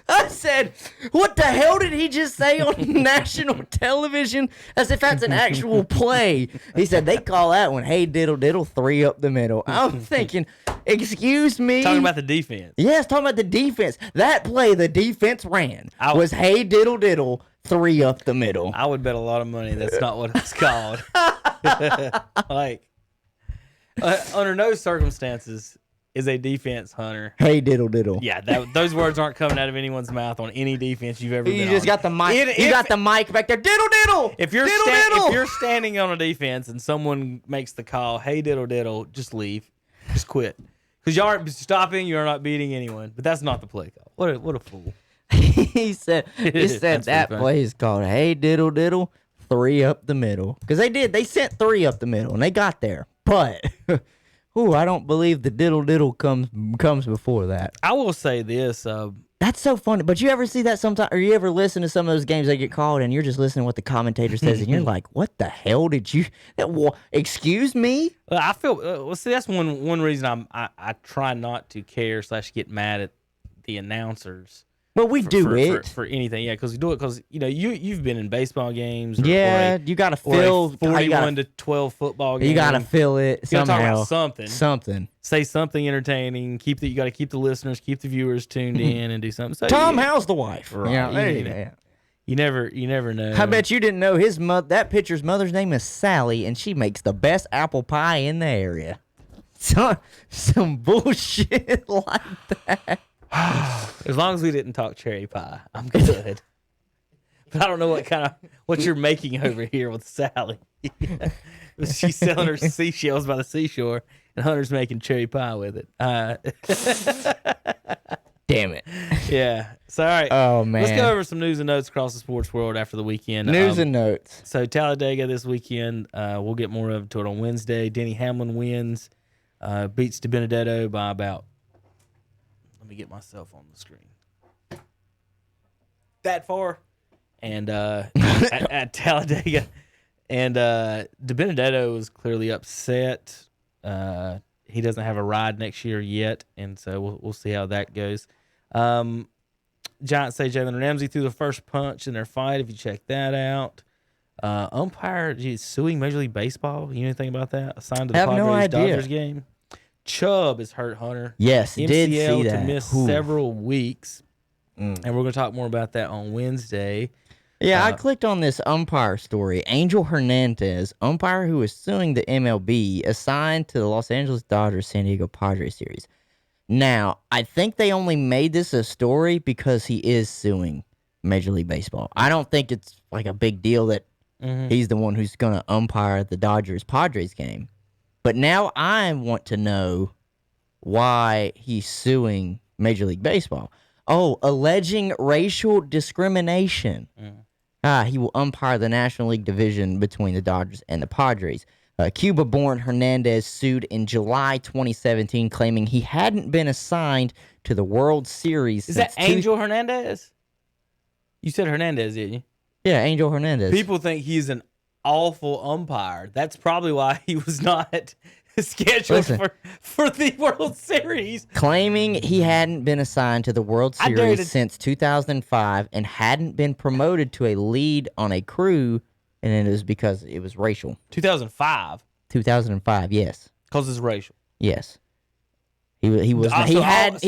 I said, what the hell did he just say on national television? As if that's an actual play. He said, they call that one Hey Diddle Diddle 3 up the middle. I'm thinking, excuse me? Talking about the defense. Yes, talking about the defense. That play the defense ran was Hey Diddle Diddle 3 up the middle. I would bet a lot of money that's not what it's called. Under no circumstances is a defense, Hunter. Hey Diddle Diddle. Yeah, those words aren't coming out of anyone's mouth on any defense you've ever been You just on. got the mic. You got the mic back there. Diddle diddle. If you're diddle diddle. if you're standing on a defense and someone makes the call, hey diddle diddle, just leave, just quit, because y'all aren't stopping. You are not beating anyone. But that's not the play call. What a fool. he said That's that pretty funny. play is called Hey Diddle Diddle 3 up the middle, because they sent 3 up the middle and they got there, but. Ooh, I don't believe the diddle diddle comes before that. I will say this. That's so funny. But you ever see that sometime, or you ever listen to some of those games that get called and you're just listening to what the commentator says and you're like, what the hell did you, excuse me? I feel see that's one reason I try not to care / get mad at the announcers. Well, we do it. For anything, yeah, because you do it because you've been in baseball games. Yeah, you got to or feel 41 to 12 football game. You got to feel it You gotta talk somehow. about something. Something. Say something entertaining. You got to keep the listeners, keep the viewers tuned in, and do something. So, Tom, how's the wife? Right. Yeah, there you go. You never know. I bet you didn't know that pitcher's mother's name is Sally, and she makes the best apple pie in the area. Some bullshit like that. As long as we didn't talk cherry pie, I'm good. But I don't know what you're making over here with Sally. She's selling her seashells by the seashore, and Hunter's making cherry pie with it. Damn it. Yeah. So, all right. Oh, man. Let's go over some news and notes across the sports world after the weekend. News and notes. So, Talladega this weekend. We'll get more of it on Wednesday. Denny Hamlin wins. Beats DiBenedetto by about... Let me get myself on the screen. That far. And at Talladega. And DiBenedetto was clearly upset. He doesn't have a ride next year yet, and so we'll see how that goes. Giants say Jalen Ramsey threw the first punch in their fight, if you check that out. Umpire is suing Major League Baseball. You know anything about that? Assigned to the Padres-Dodgers game. Chubb is hurt, Hunter. Yes, MCL did see that. to miss several weeks. And we're going to talk more about that on Wednesday. Yeah, I clicked on this umpire story. Angel Hernandez, umpire who is suing the MLB, assigned to the Los Angeles Dodgers San Diego Padres series. Now, I think they only made this a story because he is suing Major League Baseball. I don't think it's like a big deal that he's the one who's going to umpire the Dodgers-Padres game. But now I want to know why he's suing Major League Baseball. Oh, alleging racial discrimination. He will umpire the National League division between the Dodgers and the Padres. Cuba-born Hernandez sued in July 2017, claiming he hadn't been assigned to the World Series. Is that Angel Hernandez? You said Hernandez, didn't you? Yeah, Angel Hernandez. People think he's an awful umpire. That's probably why he was not scheduled for the World Series. Claiming he hadn't been assigned to the World Series since 2005 and hadn't been promoted to a lead on a crew, and it was because it was racial. 2005? 2005, yes. Because it's racial. Yes. He hadn't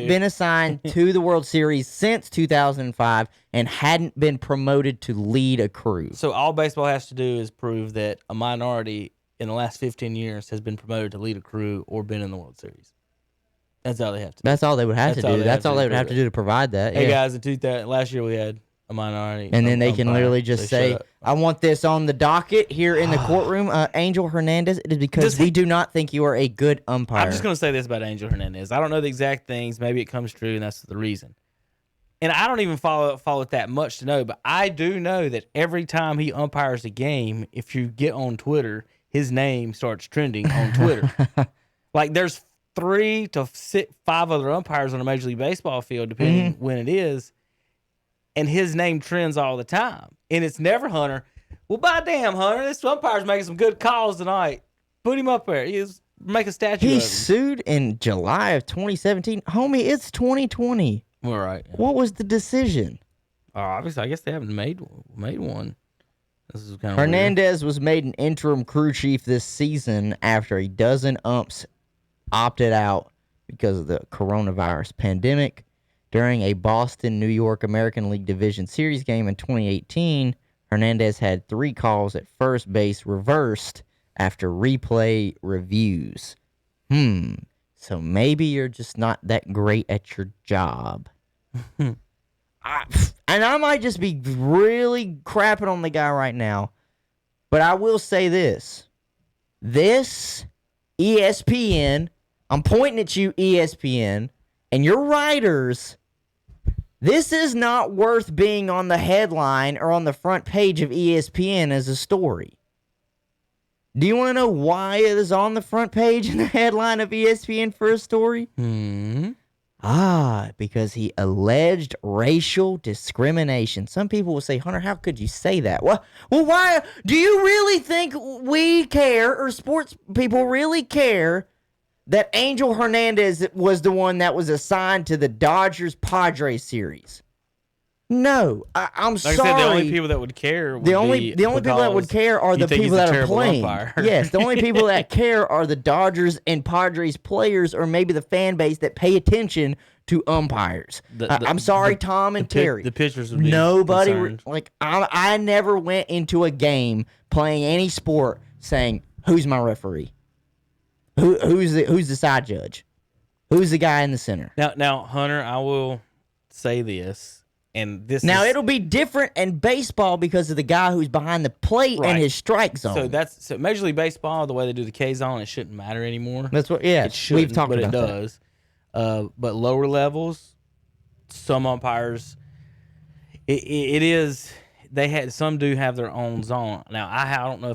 been assigned to the World Series since 2005 and hadn't been promoted to lead a crew. So all baseball has to do is prove that a minority in the last 15 years has been promoted to lead a crew or been in the World Series. That's all they have to do. That's all they would have to do. That's all they would have to do to provide that. Hey, guys, last year we had a minority. And then they can literally just say, I want this on the docket here in the courtroom. Angel Hernandez, it is because we do not think you are a good umpire. I'm just going to say this about Angel Hernandez. I don't know the exact things. Maybe it comes true, and that's the reason. And I don't even follow it that much to know, but I do know that every time he umpires a game, if you get on Twitter, his name starts trending on Twitter. Like there's 3 to 5 other umpires on a Major League Baseball field, depending when it is, and his name trends all the time. And it's never Hunter. Well, by damn, Hunter, this umpire's making some good calls tonight. Put him up there. Make a statue of him. He sued in July of 2017. Homie, it's 2020. All right. What was the decision? Obviously, I guess they haven't made one. This is kind of Hernandez was made an interim crew chief this season after a dozen umps opted out because of the coronavirus pandemic. During a Boston-New York American League Division Series game in 2018, Hernandez had 3 calls at first base reversed after replay reviews. So maybe you're just not that great at your job. And I might just be really crapping on the guy right now, but I will say this. This ESPN, I'm pointing at you, ESPN, and your writers, this is not worth being on the headline or on the front page of ESPN as a story. Do you want to know why it is on the front page and the headline of ESPN for a story? Because he alleged racial discrimination. Some people will say, Hunter, how could you say that? Well, why? Do you really think we care, or sports people really care, that Angel Hernandez was the one that was assigned to the Dodgers-Padres series? No, I'm Like sorry. I said, the only people that would care would The only people that would care are the people that are playing. Yes, the only people that care are the Dodgers and Padres players, or maybe the fan base that pay attention to umpires. I'm sorry, Tom and Terry. The pitchers would be Nobody concerned. I never went into a game playing any sport saying, "Who's my referee? Who's the side judge? Who's the guy in the center?" Now, Hunter, I will say this. And this it'll be different in baseball because of the guy who's behind the plate and his strike zone. So Major League Baseball, the way they do the K zone, it shouldn't matter anymore. That's what. It shouldn't, we've talked but about it does. But lower levels, some umpires, it is. Some do have their own zone. Now I don't know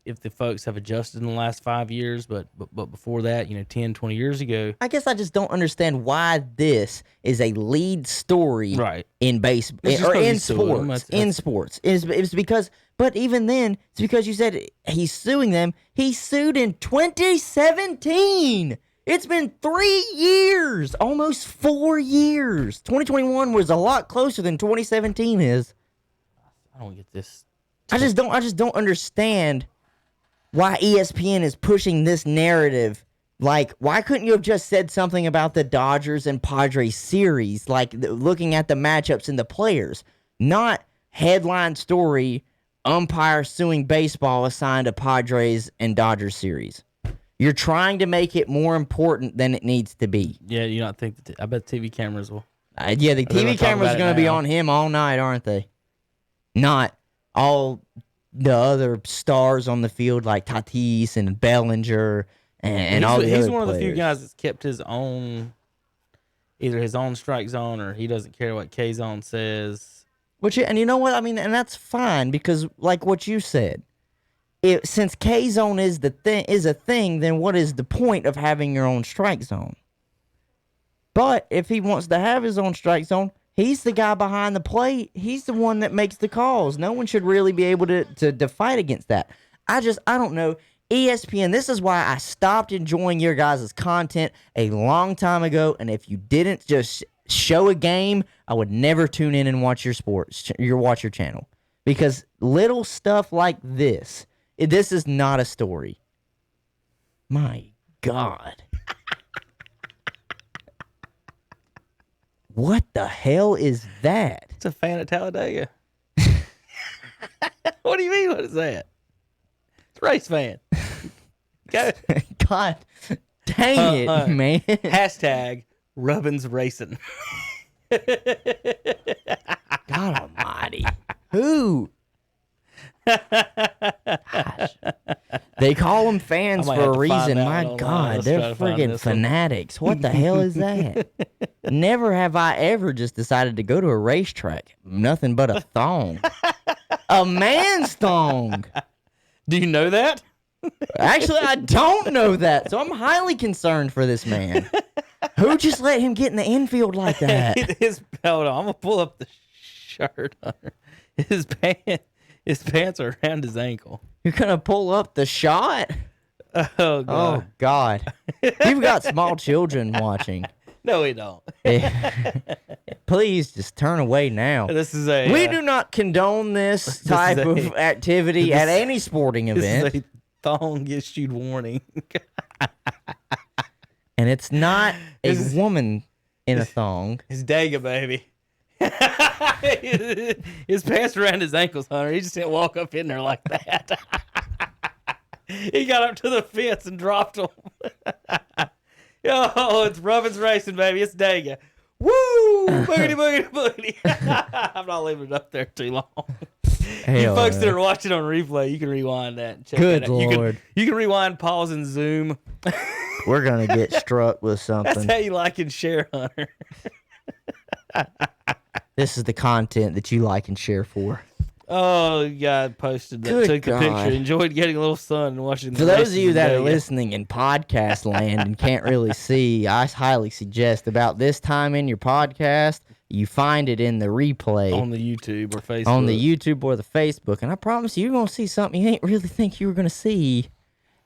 if the folks have adjusted in the last 5 years, but before that, 10, 20 years ago. I guess I just don't understand why this is a lead story in baseball or in sports. In sports. It's because, but even then, it's because you said he's suing them. He sued in 2017. It's been 3 years, almost 4 years. 2021 was a lot closer than 2017 is. I don't get this. I just don't understand why ESPN is pushing this narrative. Like, why couldn't you have just said something about the Dodgers and Padres series, like looking at the matchups and the players, not headline story, umpire suing baseball assigned to Padres and Dodgers series. You're trying to make it more important than it needs to be. Yeah, you not think I bet TV cameras will. Yeah, the TV cameras are going to be on him all night, aren't they? Not all the other stars on the field like Tatis and Bellinger and all the other He's one of the few players. guys that's kept his own, either his own strike zone or he doesn't care what K zone says. And you know what? I mean, and that's fine because, like what you said, since K zone is a thing, then what is the point of having your own strike zone? But if he wants to have his own strike zone, he's the guy behind the plate. He's the one that makes the calls. No one should really be able to fight against that. I don't know. ESPN, this is why I stopped enjoying your guys' content a long time ago. And if you didn't just show a game, I would never tune in and watch your watch your channel. Because little stuff like this is not a story. My God. What the hell is that? It's a fan at Talladega. What do you mean? What is that? It's a race fan. Go. God dang it, man. Hashtag Rubbins Racing. God almighty. Who? Gosh. They call them fans I might for a have to find reason. that My one online. God, Let's they're try to find friggin' this one. fanatics. What the hell is that? Never have I ever just decided to go to a racetrack. Nothing but a thong. A man's thong. Do you know that? Actually, I don't know that, so I'm highly concerned for this man. Who just let him get in the infield like that? Hold on, I'm gonna pull up the shirt. His pants are around his ankle. You're gonna pull up the shot? Oh God! Oh God! You've got small children watching. No, we don't. Please just turn away now. This is a. We do not condone this type of activity at any sporting event. This is a thong issued warning. And it's not a woman in a thong. It's Dega, baby. His pants around his ankles, Hunter. He just didn't walk up in there like that. He got up to the fence and dropped them. Oh, it's Rubbins Racing, baby. It's Dega. Woo! Boogity, boogity, boogity. I'm not leaving it up there too long. You folks that are watching on replay, you can rewind that and check Good that out. Lord. You can rewind, pause, and zoom. We're going to get struck with That's something. how you like and share, Hunter. This is the content that you like and share for. Oh, God posted that. Good Took the God. picture. Enjoyed getting a little sun and watching the For those races of you that are today. listening in podcast land and can't really see, I highly suggest about this time in your podcast, you find it in the replay on the YouTube or Facebook. on the YouTube or the Facebook. And I promise you, you're going to see something you ain't really think you were going to see.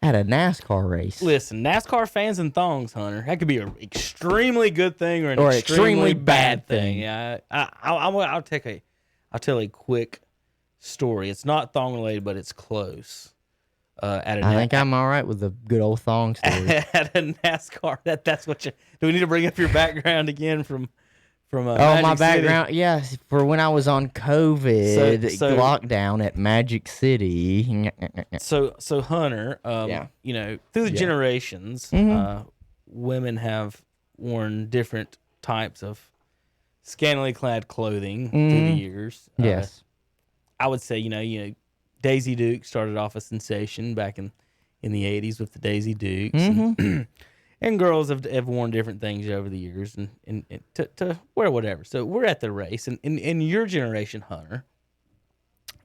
At a NASCAR race. Listen, NASCAR fans and thongs, Hunter. That could be an extremely good thing or an Or extremely extremely bad bad thing. thing. Yeah, I'll tell a quick story. It's not thong related, but it's close. I think I'm all right with the good old thong story. at a NASCAR. That's what you. Do we need to bring up your background again from? Oh, Magic my City? background. Yes, for when I was on COVID So- lockdown at Magic City. So Hunter, Yeah. you know, through the generations, women have worn different types of scantily clad clothing through the years. Yes. I would say, you know, Daisy Duke started off a sensation back in the 80s with the Daisy Dukes. And girls have worn different things over the years and to wear whatever. So we're at the race. And in your generation, Hunter,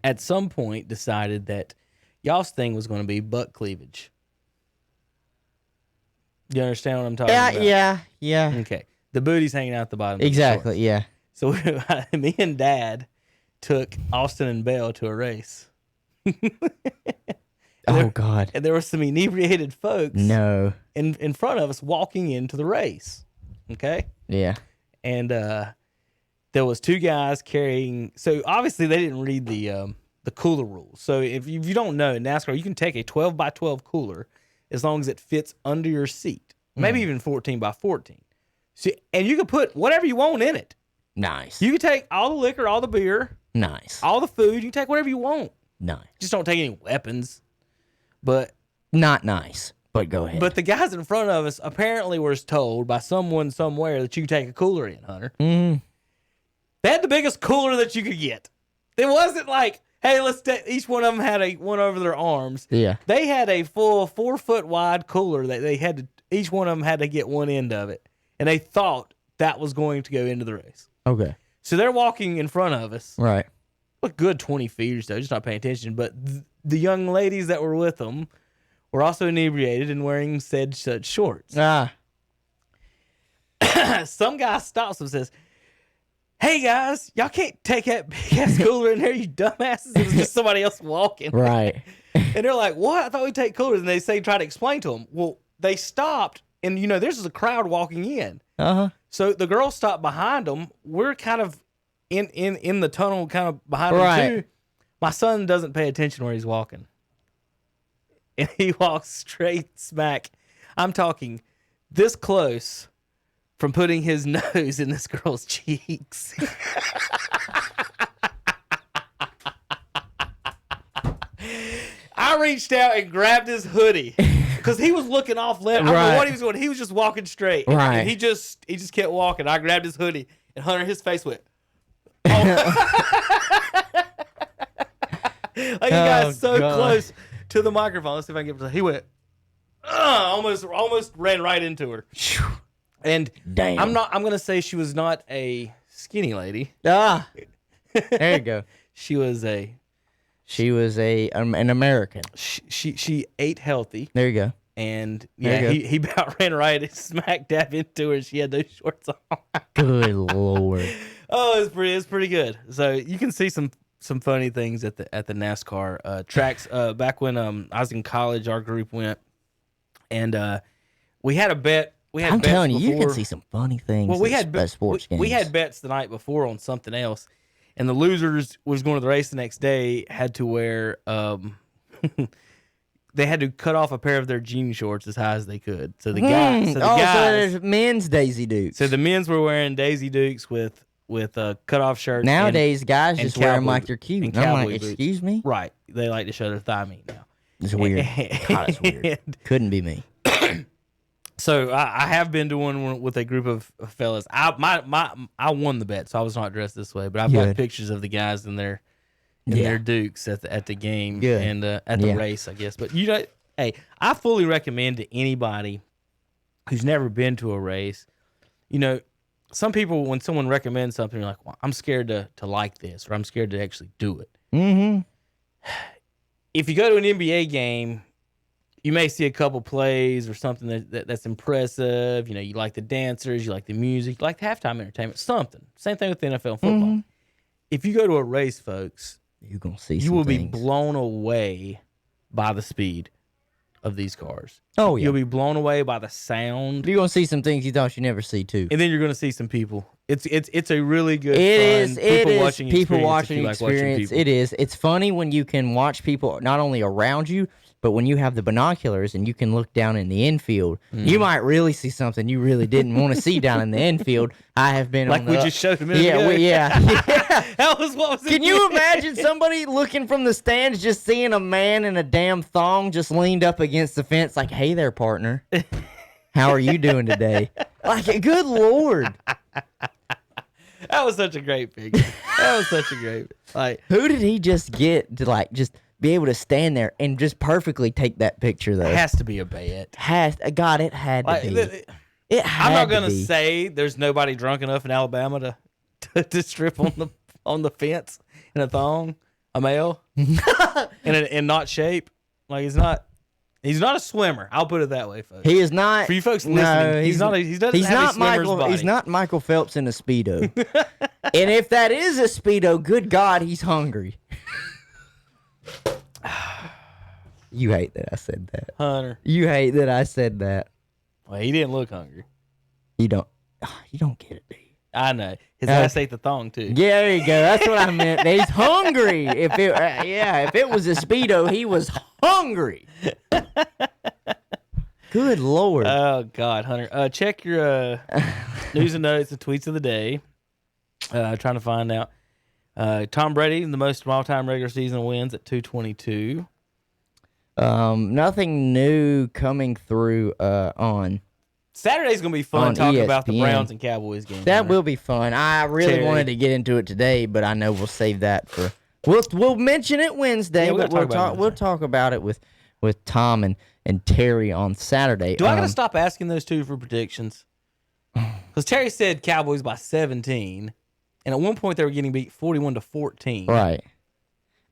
at some point decided that y'all's thing was going to be butt cleavage. You understand what I'm talking about? Yeah. Okay. The booty's hanging out the bottom of the Exactly, shorts. yeah. So me and Dad took Austin and Belle to a race. Oh, God. And there were some inebriated folks No. in front of us walking into the race. Okay? Yeah. And there was two guys carrying. So obviously they didn't read the cooler rules. So if you don't know, in NASCAR, you can take a 12 by 12 cooler as long as it fits under your seat, maybe even 14 by 14. So, and you can put whatever you want in it. Nice. You can take all the liquor, all the beer, Nice. all the food. You can take whatever you want. Nice. Just don't take any weapons. But Not nice, but go ahead. But the guys in front of us apparently were told by someone somewhere that you could take a cooler in, Hunter. They had the biggest cooler that you could get. It wasn't like, hey, let's take. Each one of them had one over their arms. Yeah. They had a full 4 foot wide cooler that they had to. Each one of them had to get one end of it, and they thought that was going to go into the race. Okay. So they're walking in front of us, Right. a good 20 feet or so, just not paying attention. But the young ladies that were with them were also inebriated and wearing said such shorts. Some guy stops and says, "Hey guys, y'all can't take that big ass cooler in there, you dumbasses." It was just somebody else walking. Right. And they're like, "What? I thought we'd take coolers." And they try to explain to them. Well, they stopped, and you know, there's a crowd walking in. So the girl stopped behind them. We're kind of in the tunnel, kind of behind them too. My son doesn't pay attention where he's walking. And he walks straight smack. I'm talking this close from putting his nose in this girl's cheeks. I reached out and grabbed his hoodie because he was looking off left. I don't know what he was doing. He was just walking straight. Right. And he just kept walking. I grabbed his hoodie, and Hunter, his face went, oh. Like he got so close to the microphone. Let's see if I can get. He went, almost ran right into her. And Damn. I'm gonna say she was not a skinny lady. There you go. She was an American. She ate healthy. There you go. And There yeah, you go. he about ran right smack dab into her. She had those shorts on. Good Lord. Oh, it's pretty good. So you can see some funny things at the NASCAR tracks. Back when I was in college, our group went, and we had a bet. I'm telling you, you before. can see some funny things. Well, we had sports games. we had bets the night before on something else, and the losers was going to the race the next day had to wear they had to cut off a pair of their jean shorts as high as they could. So the guys, so there's men's Daisy Dukes. so the men's were wearing Daisy Dukes with cut off shirts. Nowadays, guys and just wear them cowboy like they're cute. and And I'm like, cowboy boots. excuse me? Right, they like to show their thigh meat now. It's weird. God, it's weird. Couldn't be me. So I have been to one with a group of fellas. I won the bet, so I was not dressed this way. But I've got Good. pictures of the guys in their Dukes at the game Good. and at the race, I guess. But you know, hey, I fully recommend to anybody who's never been to a race. You know, some people when someone recommends something, you're like, well, I'm scared to like this, or I'm scared to actually do it. Mm-hmm. If you go to an NBA game, you may see a couple plays or something that's impressive. You know, you like the dancers, you like the music, you like the halftime entertainment, something. Same thing with the NFL football. Mm-hmm. If you go to a race, folks, You're going to see you some will be things. blown away by the speed. of these cars. Oh, yeah. You'll be blown away by the sound, You're going to see some things you thought you never see, too. and then you're going to see some people. It's a really good. It fun is. It people is watching people experience if watching you like watching experience. people. It is. It's funny when you can watch people not only around you, but when you have the binoculars and you can look down in the infield, you might really see something you really didn't want to see down in the infield. I have been Like on we the, just showed a minute yeah, ago. yeah. That was what was. Can you imagine somebody looking from the stands just seeing a man in a damn thong just leaned up against the fence like, hey there, partner. How are you doing today? Like, good Lord. That was such a great picture. That was such a great. Like, Who did he just get to, like, just be able to stand there and just perfectly take that picture, though? it has to be a bet. God, it had to Like, be. It had I'm not to gonna be. say there's nobody drunk enough in Alabama to strip on the fence in a thong, a male, in not shape. Like he's not a swimmer. I'll put it that way, folks. He is not. For you folks listening, no, he doesn't he's have not a swimmer's Michael. body. He's not Michael Phelps in a Speedo. And if that is a Speedo, good God, he's hungry. You hate that I said that. Hunter. You hate that I said that. Well, he didn't look hungry. You don't get it, dude. I know. His ass ate the thong too. Yeah, there you go. That's what I meant. He's hungry. If it was a Speedo, he was hungry. Good Lord. Oh God, Hunter. Check your news and notes and tweets of the day. Trying to find out. Tom Brady, the most of all-time regular season wins at 222. Nothing new coming through on. Saturday's gonna be fun On talking about the ESPN. Browns and Cowboys game. That Hunter. will be fun. I really Terry. wanted to get into it today, but I know we'll save that for. We'll mention it Wednesday. Yeah, we'll but talk about it we'll Wednesday. talk about it with Tom and Terry on Saturday. Do I gotta stop asking those two for predictions? Because Terry said Cowboys by 17, and at one point they were getting beat 41-14. Right.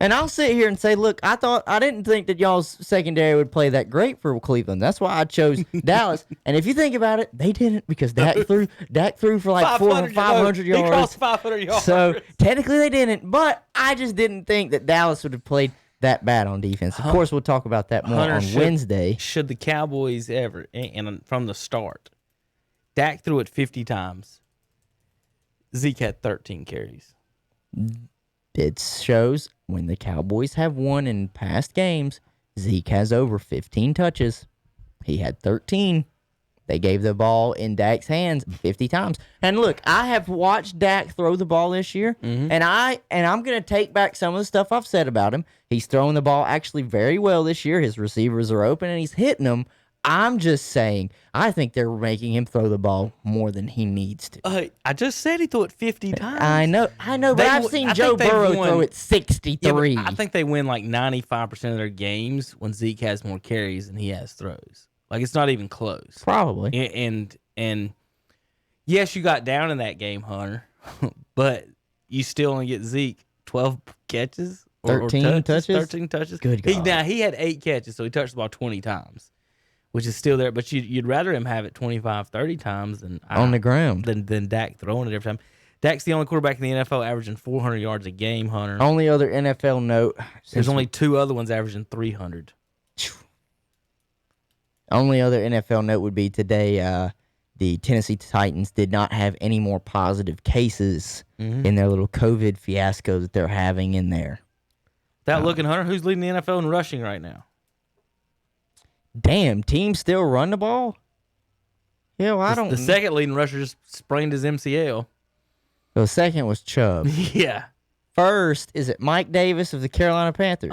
And I'll sit here and say, look, I didn't think that y'all's secondary would play that great for Cleveland. That's why I chose Dallas. And if you think about it, they didn't because Dak threw for like 400, 500 He crossed yards. 500 yards. So technically they didn't, but I just didn't think that Dallas would have played that bad on defense. Of course, we'll talk about that more Hunter, on Wednesday. Should the Cowboys ever, and from the start, Dak threw it 50 times. Zeke had 13 carries. It shows when the Cowboys have won in past games, Zeke has over 15 touches. He had 13. They gave the ball in Dak's hands 50 times. And look, I have watched Dak throw the ball this year, and I'm going to take back some of the stuff I've said about him. He's throwing the ball actually very well this year. His receivers are open, and he's hitting them. I'm just saying, I think they're making him throw the ball more than he needs to. I just said he threw it 50 times. I know, but They I've won- seen I Joe think they've Burrow won- throw it 63. Yeah, but I think they win like 95% of their games when Zeke has more carries than he has throws. Like it's not even close. Probably. And yes, you got down in that game, Hunter, but you still only get Zeke 12 catches, 13 touches? 13 touches. Good God. He had 8 catches, so he touched the ball 20 times, which is still there. But you'd rather him have it 25, 30 times than On the ground. than Dak throwing it every time. Dak's the only quarterback in the NFL averaging 400 yards a game, Hunter. Only other NFL note. There's only 2 other ones averaging 300. Only other NFL note would be today, the Tennessee Titans did not have any more positive cases in their little COVID fiasco that they're having in there. Without looking, Hunter, who's leading the NFL in rushing right now? Damn, teams still run the ball? Yeah, well, I don't. The second leading rusher just sprained his MCL. The second was Chubb. Yeah. First, is it Mike Davis of the Carolina Panthers?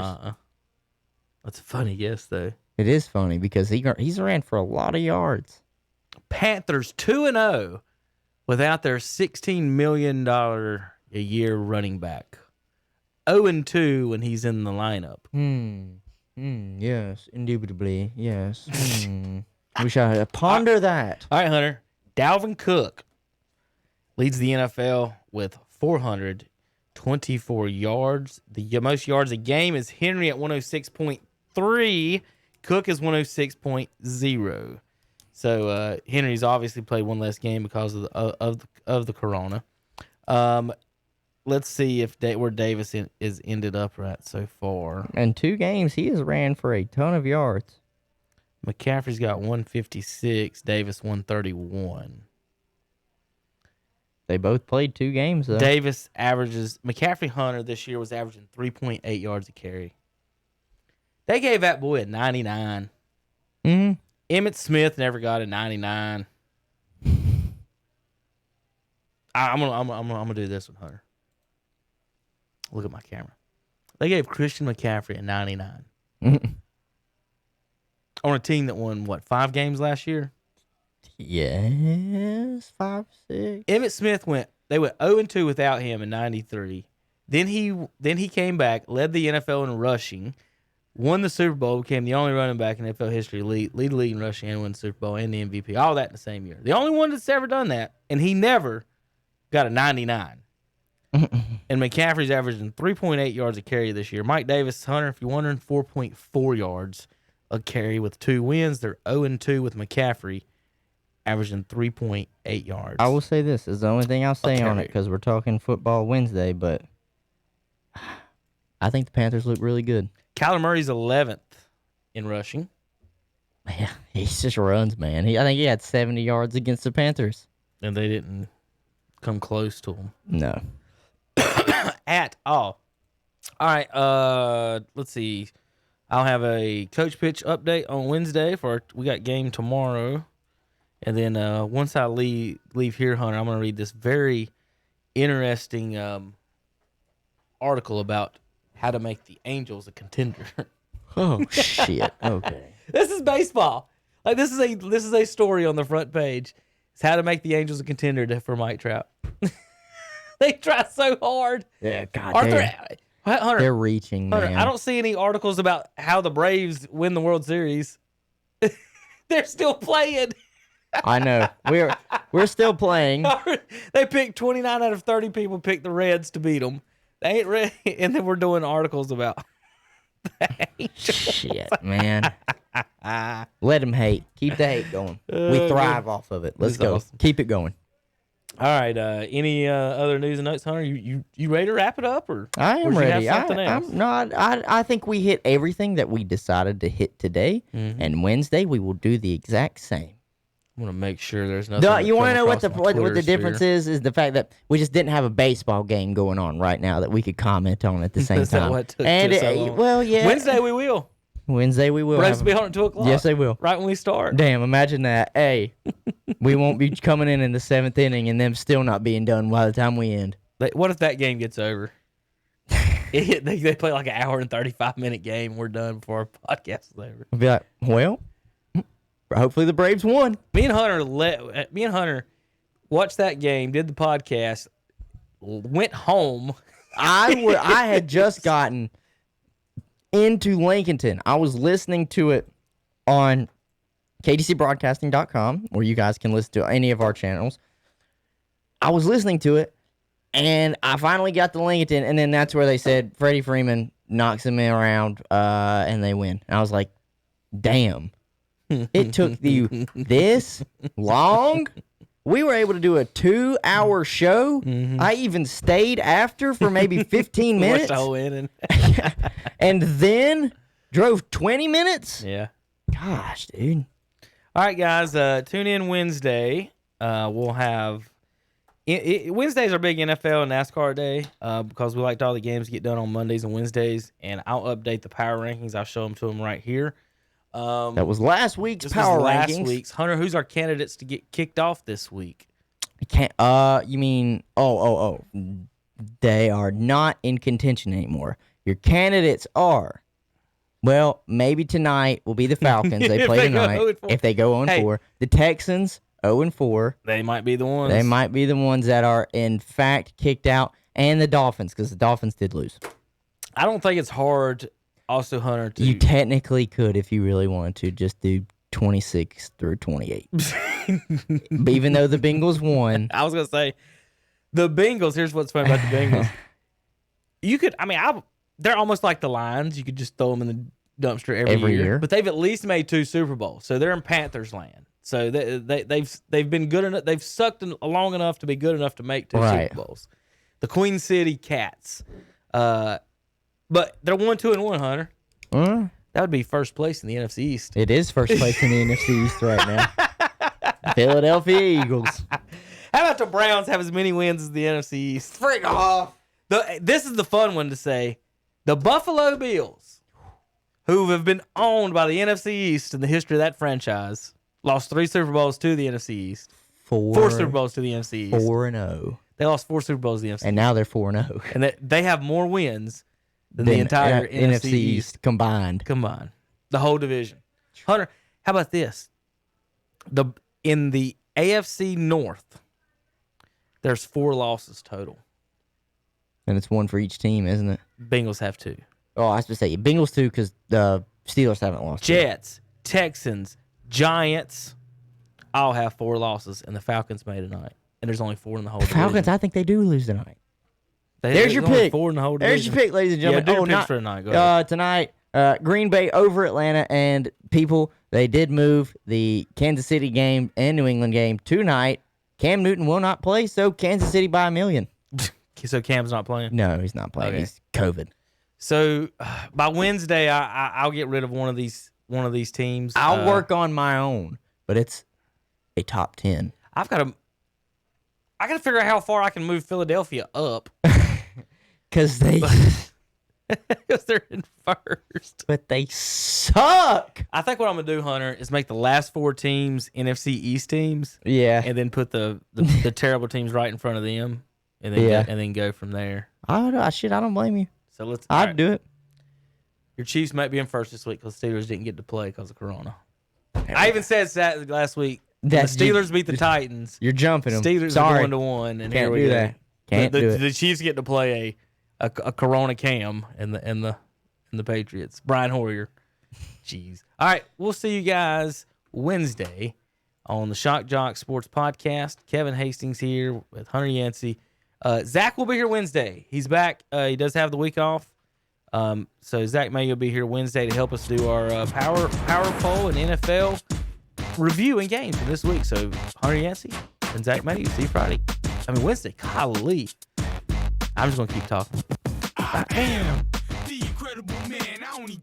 That's a funny guess, though. It is funny because he's ran for a lot of yards. Panthers 2-0 without their $16 million a year running back. 0-2 when he's in the lineup. Yes, indubitably, yes. We shall ponder that. All right, Hunter. Dalvin Cook leads the NFL with 424 yards. The most yards a game is Henry at 106.3. Cook is 106.0. So Henry's obviously played one less game because of the corona. Let's see if where Davis is ended up at so far. In 2 games, he has ran for a ton of yards. McCaffrey's got 156. Davis 131. They both played 2 games, though. Davis averages. McCaffrey Hunter this year was averaging 3.8 yards a carry. They gave that boy a 99. Mm-hmm. Emmitt Smith never got a 99. I'm gonna do this with Hunter. Look at my camera. They gave Christian McCaffrey a 99 on a team that won 5 games last year. Yes, 5, 6. Emmitt Smith They went 0-2 without him in '93. Then he came back, led the NFL in rushing, won the Super Bowl, became the only running back in NFL history, lead the league in rushing, and win the Super Bowl and the MVP. All that in the same year. The only one that's ever done that, and he never got a 99. And McCaffrey's averaging 3.8 yards a carry this year. Mike Davis, Hunter, if you're wondering, 4.4 yards a carry with 2 wins. They're 0-2 with McCaffrey, averaging 3.8 yards. I will say this is the only thing I'll say on it because we're talking football Wednesday, but I think the Panthers look really good. Kyler Murray's 11th in rushing. Yeah, he just runs, man. I think he had 70 yards against the Panthers. And they didn't come close to him. No. At all. All right, let's see. I'll have a coach pitch update on Wednesday we got game tomorrow. And then once I leave here, Hunter, I'm going to read this very interesting article about how to make the Angels a contender. Oh shit. Okay. This is baseball. Like this is a story on the front page. It's how to make the Angels a contender for Mike Trout. They try so hard. Yeah, God Hunter, they're reaching, Hunter, man. I don't see any articles about how the Braves win the World Series. They're still playing. I know. We're still playing. They picked 29 out of 30 people picked the Reds to beat them. They ain't ready. And then we're doing articles about the Angels. Shit, man. Let them hate. Keep the hate going. We thrive off of it. Let's go. Awesome. Keep it going. All right. Any other news and notes, Hunter? You ready to wrap it up, or I am or do you ready. have something else? I think we hit everything that we decided to hit today, and Wednesday we will do the exact same. I'm gonna make sure there's nothing. You want to know what what the difference is? Is the fact that we just didn't have a baseball game going on right now that we could comment on at the same Is that time. what took And so long? well, yeah. Wednesday we will. Wednesday we will. Braves have will be on at 2 o'clock. Yes, they will. Right when we start. Damn, imagine that. Hey, we won't be coming in the 7th inning and them still not being done by the time we end. What if that game gets over? They play like an hour and 35-minute game. We're done before our podcast is over. I'll be like, well, hopefully the Braves won. Me and Hunter watched that game, did the podcast, went home. I had just gotten into Lincolnton. I was listening to it on KDCBroadcasting.com, where you guys can listen to any of our channels. I was listening to it, and I finally got to Lincolnton, and then that's where they said Freddie Freeman knocks him around, and they win. And I was like, damn. It took you this long? We were able to do a 2-hour show. Mm-hmm. I even stayed after for maybe 15 minutes. Watched the whole inning. And then drove 20 minutes? Yeah. Gosh, dude. All right, guys. Tune in Wednesday. We'll have... Wednesdays are big NFL and NASCAR day because we like all the games get done on Mondays and Wednesdays. And I'll update the power rankings. I'll show them to them right here. That was last week's power rankings. Last week's. Hunter, who's our candidates to get kicked off this week? You mean they are not in contention anymore. Your candidates are, well, maybe tonight will be the Falcons. They play tonight. If they go 0-4, the Texans 0-4. They might be the ones. They might be the ones that are in fact kicked out, and the Dolphins because the Dolphins did lose. I don't think it's hard. Also, Hunter, you technically could, if you really wanted to, just do 26 through 28. Even though the Bengals won. I was going to say, the Bengals, here's what's funny about the Bengals. You could, they're almost like the Lions. You could just throw them in the dumpster every year. But they've at least made 2 Super Bowls. So they're in Panthers land. So they've been good enough. They've sucked long enough to be good enough to make 2 Super Bowls. The Queen City Cats. But they're 1-2-1, Hunter. That would be first place in the NFC East. It is first place in the NFC East right now. Philadelphia Eagles. How about the Browns have as many wins as the NFC East? Frick off. This is the fun one to say. The Buffalo Bills, who have been owned by the NFC East in the history of that franchise, lost 3 Super Bowls to the NFC East. 4 Super Bowls to the NFC East. 4-0. They lost 4 Super Bowls to the NFC And now they're 4-0. And they have more wins than the entire NFC East combined. The whole division. Hunter, how about this? In the AFC North, there's 4 losses total. And it's 1 for each team, isn't it? Bengals have 2. Oh, I was supposed to say Bengals 2 because the Steelers haven't lost. Jets, Texans, Giants all have 4 losses, and the Falcons made tonight. And there's only 4 in the whole division. Falcons, I think they do lose tonight. There's your pick. 4 in the whole There's division. your pick, ladies and gentlemen. Yeah, do your picks for tonight. Go ahead. Tonight, Green Bay over Atlanta, and people, they did move the Kansas City game and New England game tonight. Cam Newton will not play, so Kansas City by 1 million. So Cam's not playing? No, he's not playing. Okay. He's COVID. So by Wednesday, I'll get rid of one of these teams. I'll work on my own, but it's a top 10. I got to figure out how far I can move Philadelphia up. Because Because they're in first. but they suck. I think what I'm going to do, Hunter, is make the last 4 teams NFC East teams. Yeah. And then put the terrible teams right in front of them. And then go from there. I don't blame you. So I'd do it. Your Chiefs might be in first this week because the Steelers didn't get to play because of Corona. I even said last week, the Steelers beat the Titans. You're jumping them. Steelers Sorry. are 1-1, and Can't here we do go. that. Can't do it. The Chiefs get to play a Corona Cam and the Patriots. Brian Hoyer. Jeez. All right, we'll see you guys Wednesday on the Shock Jock Sports Podcast. Kevin Hastings here with Hunter Yancey. Zach will be here Wednesday. He's back. He does have the week off. So Zach May will be here Wednesday to help us do our power poll and NFL review and games for this week. So Hunter Yancey and Zach May, see you Wednesday. Golly. I'm just going to keep talking. I am the incredible man. I only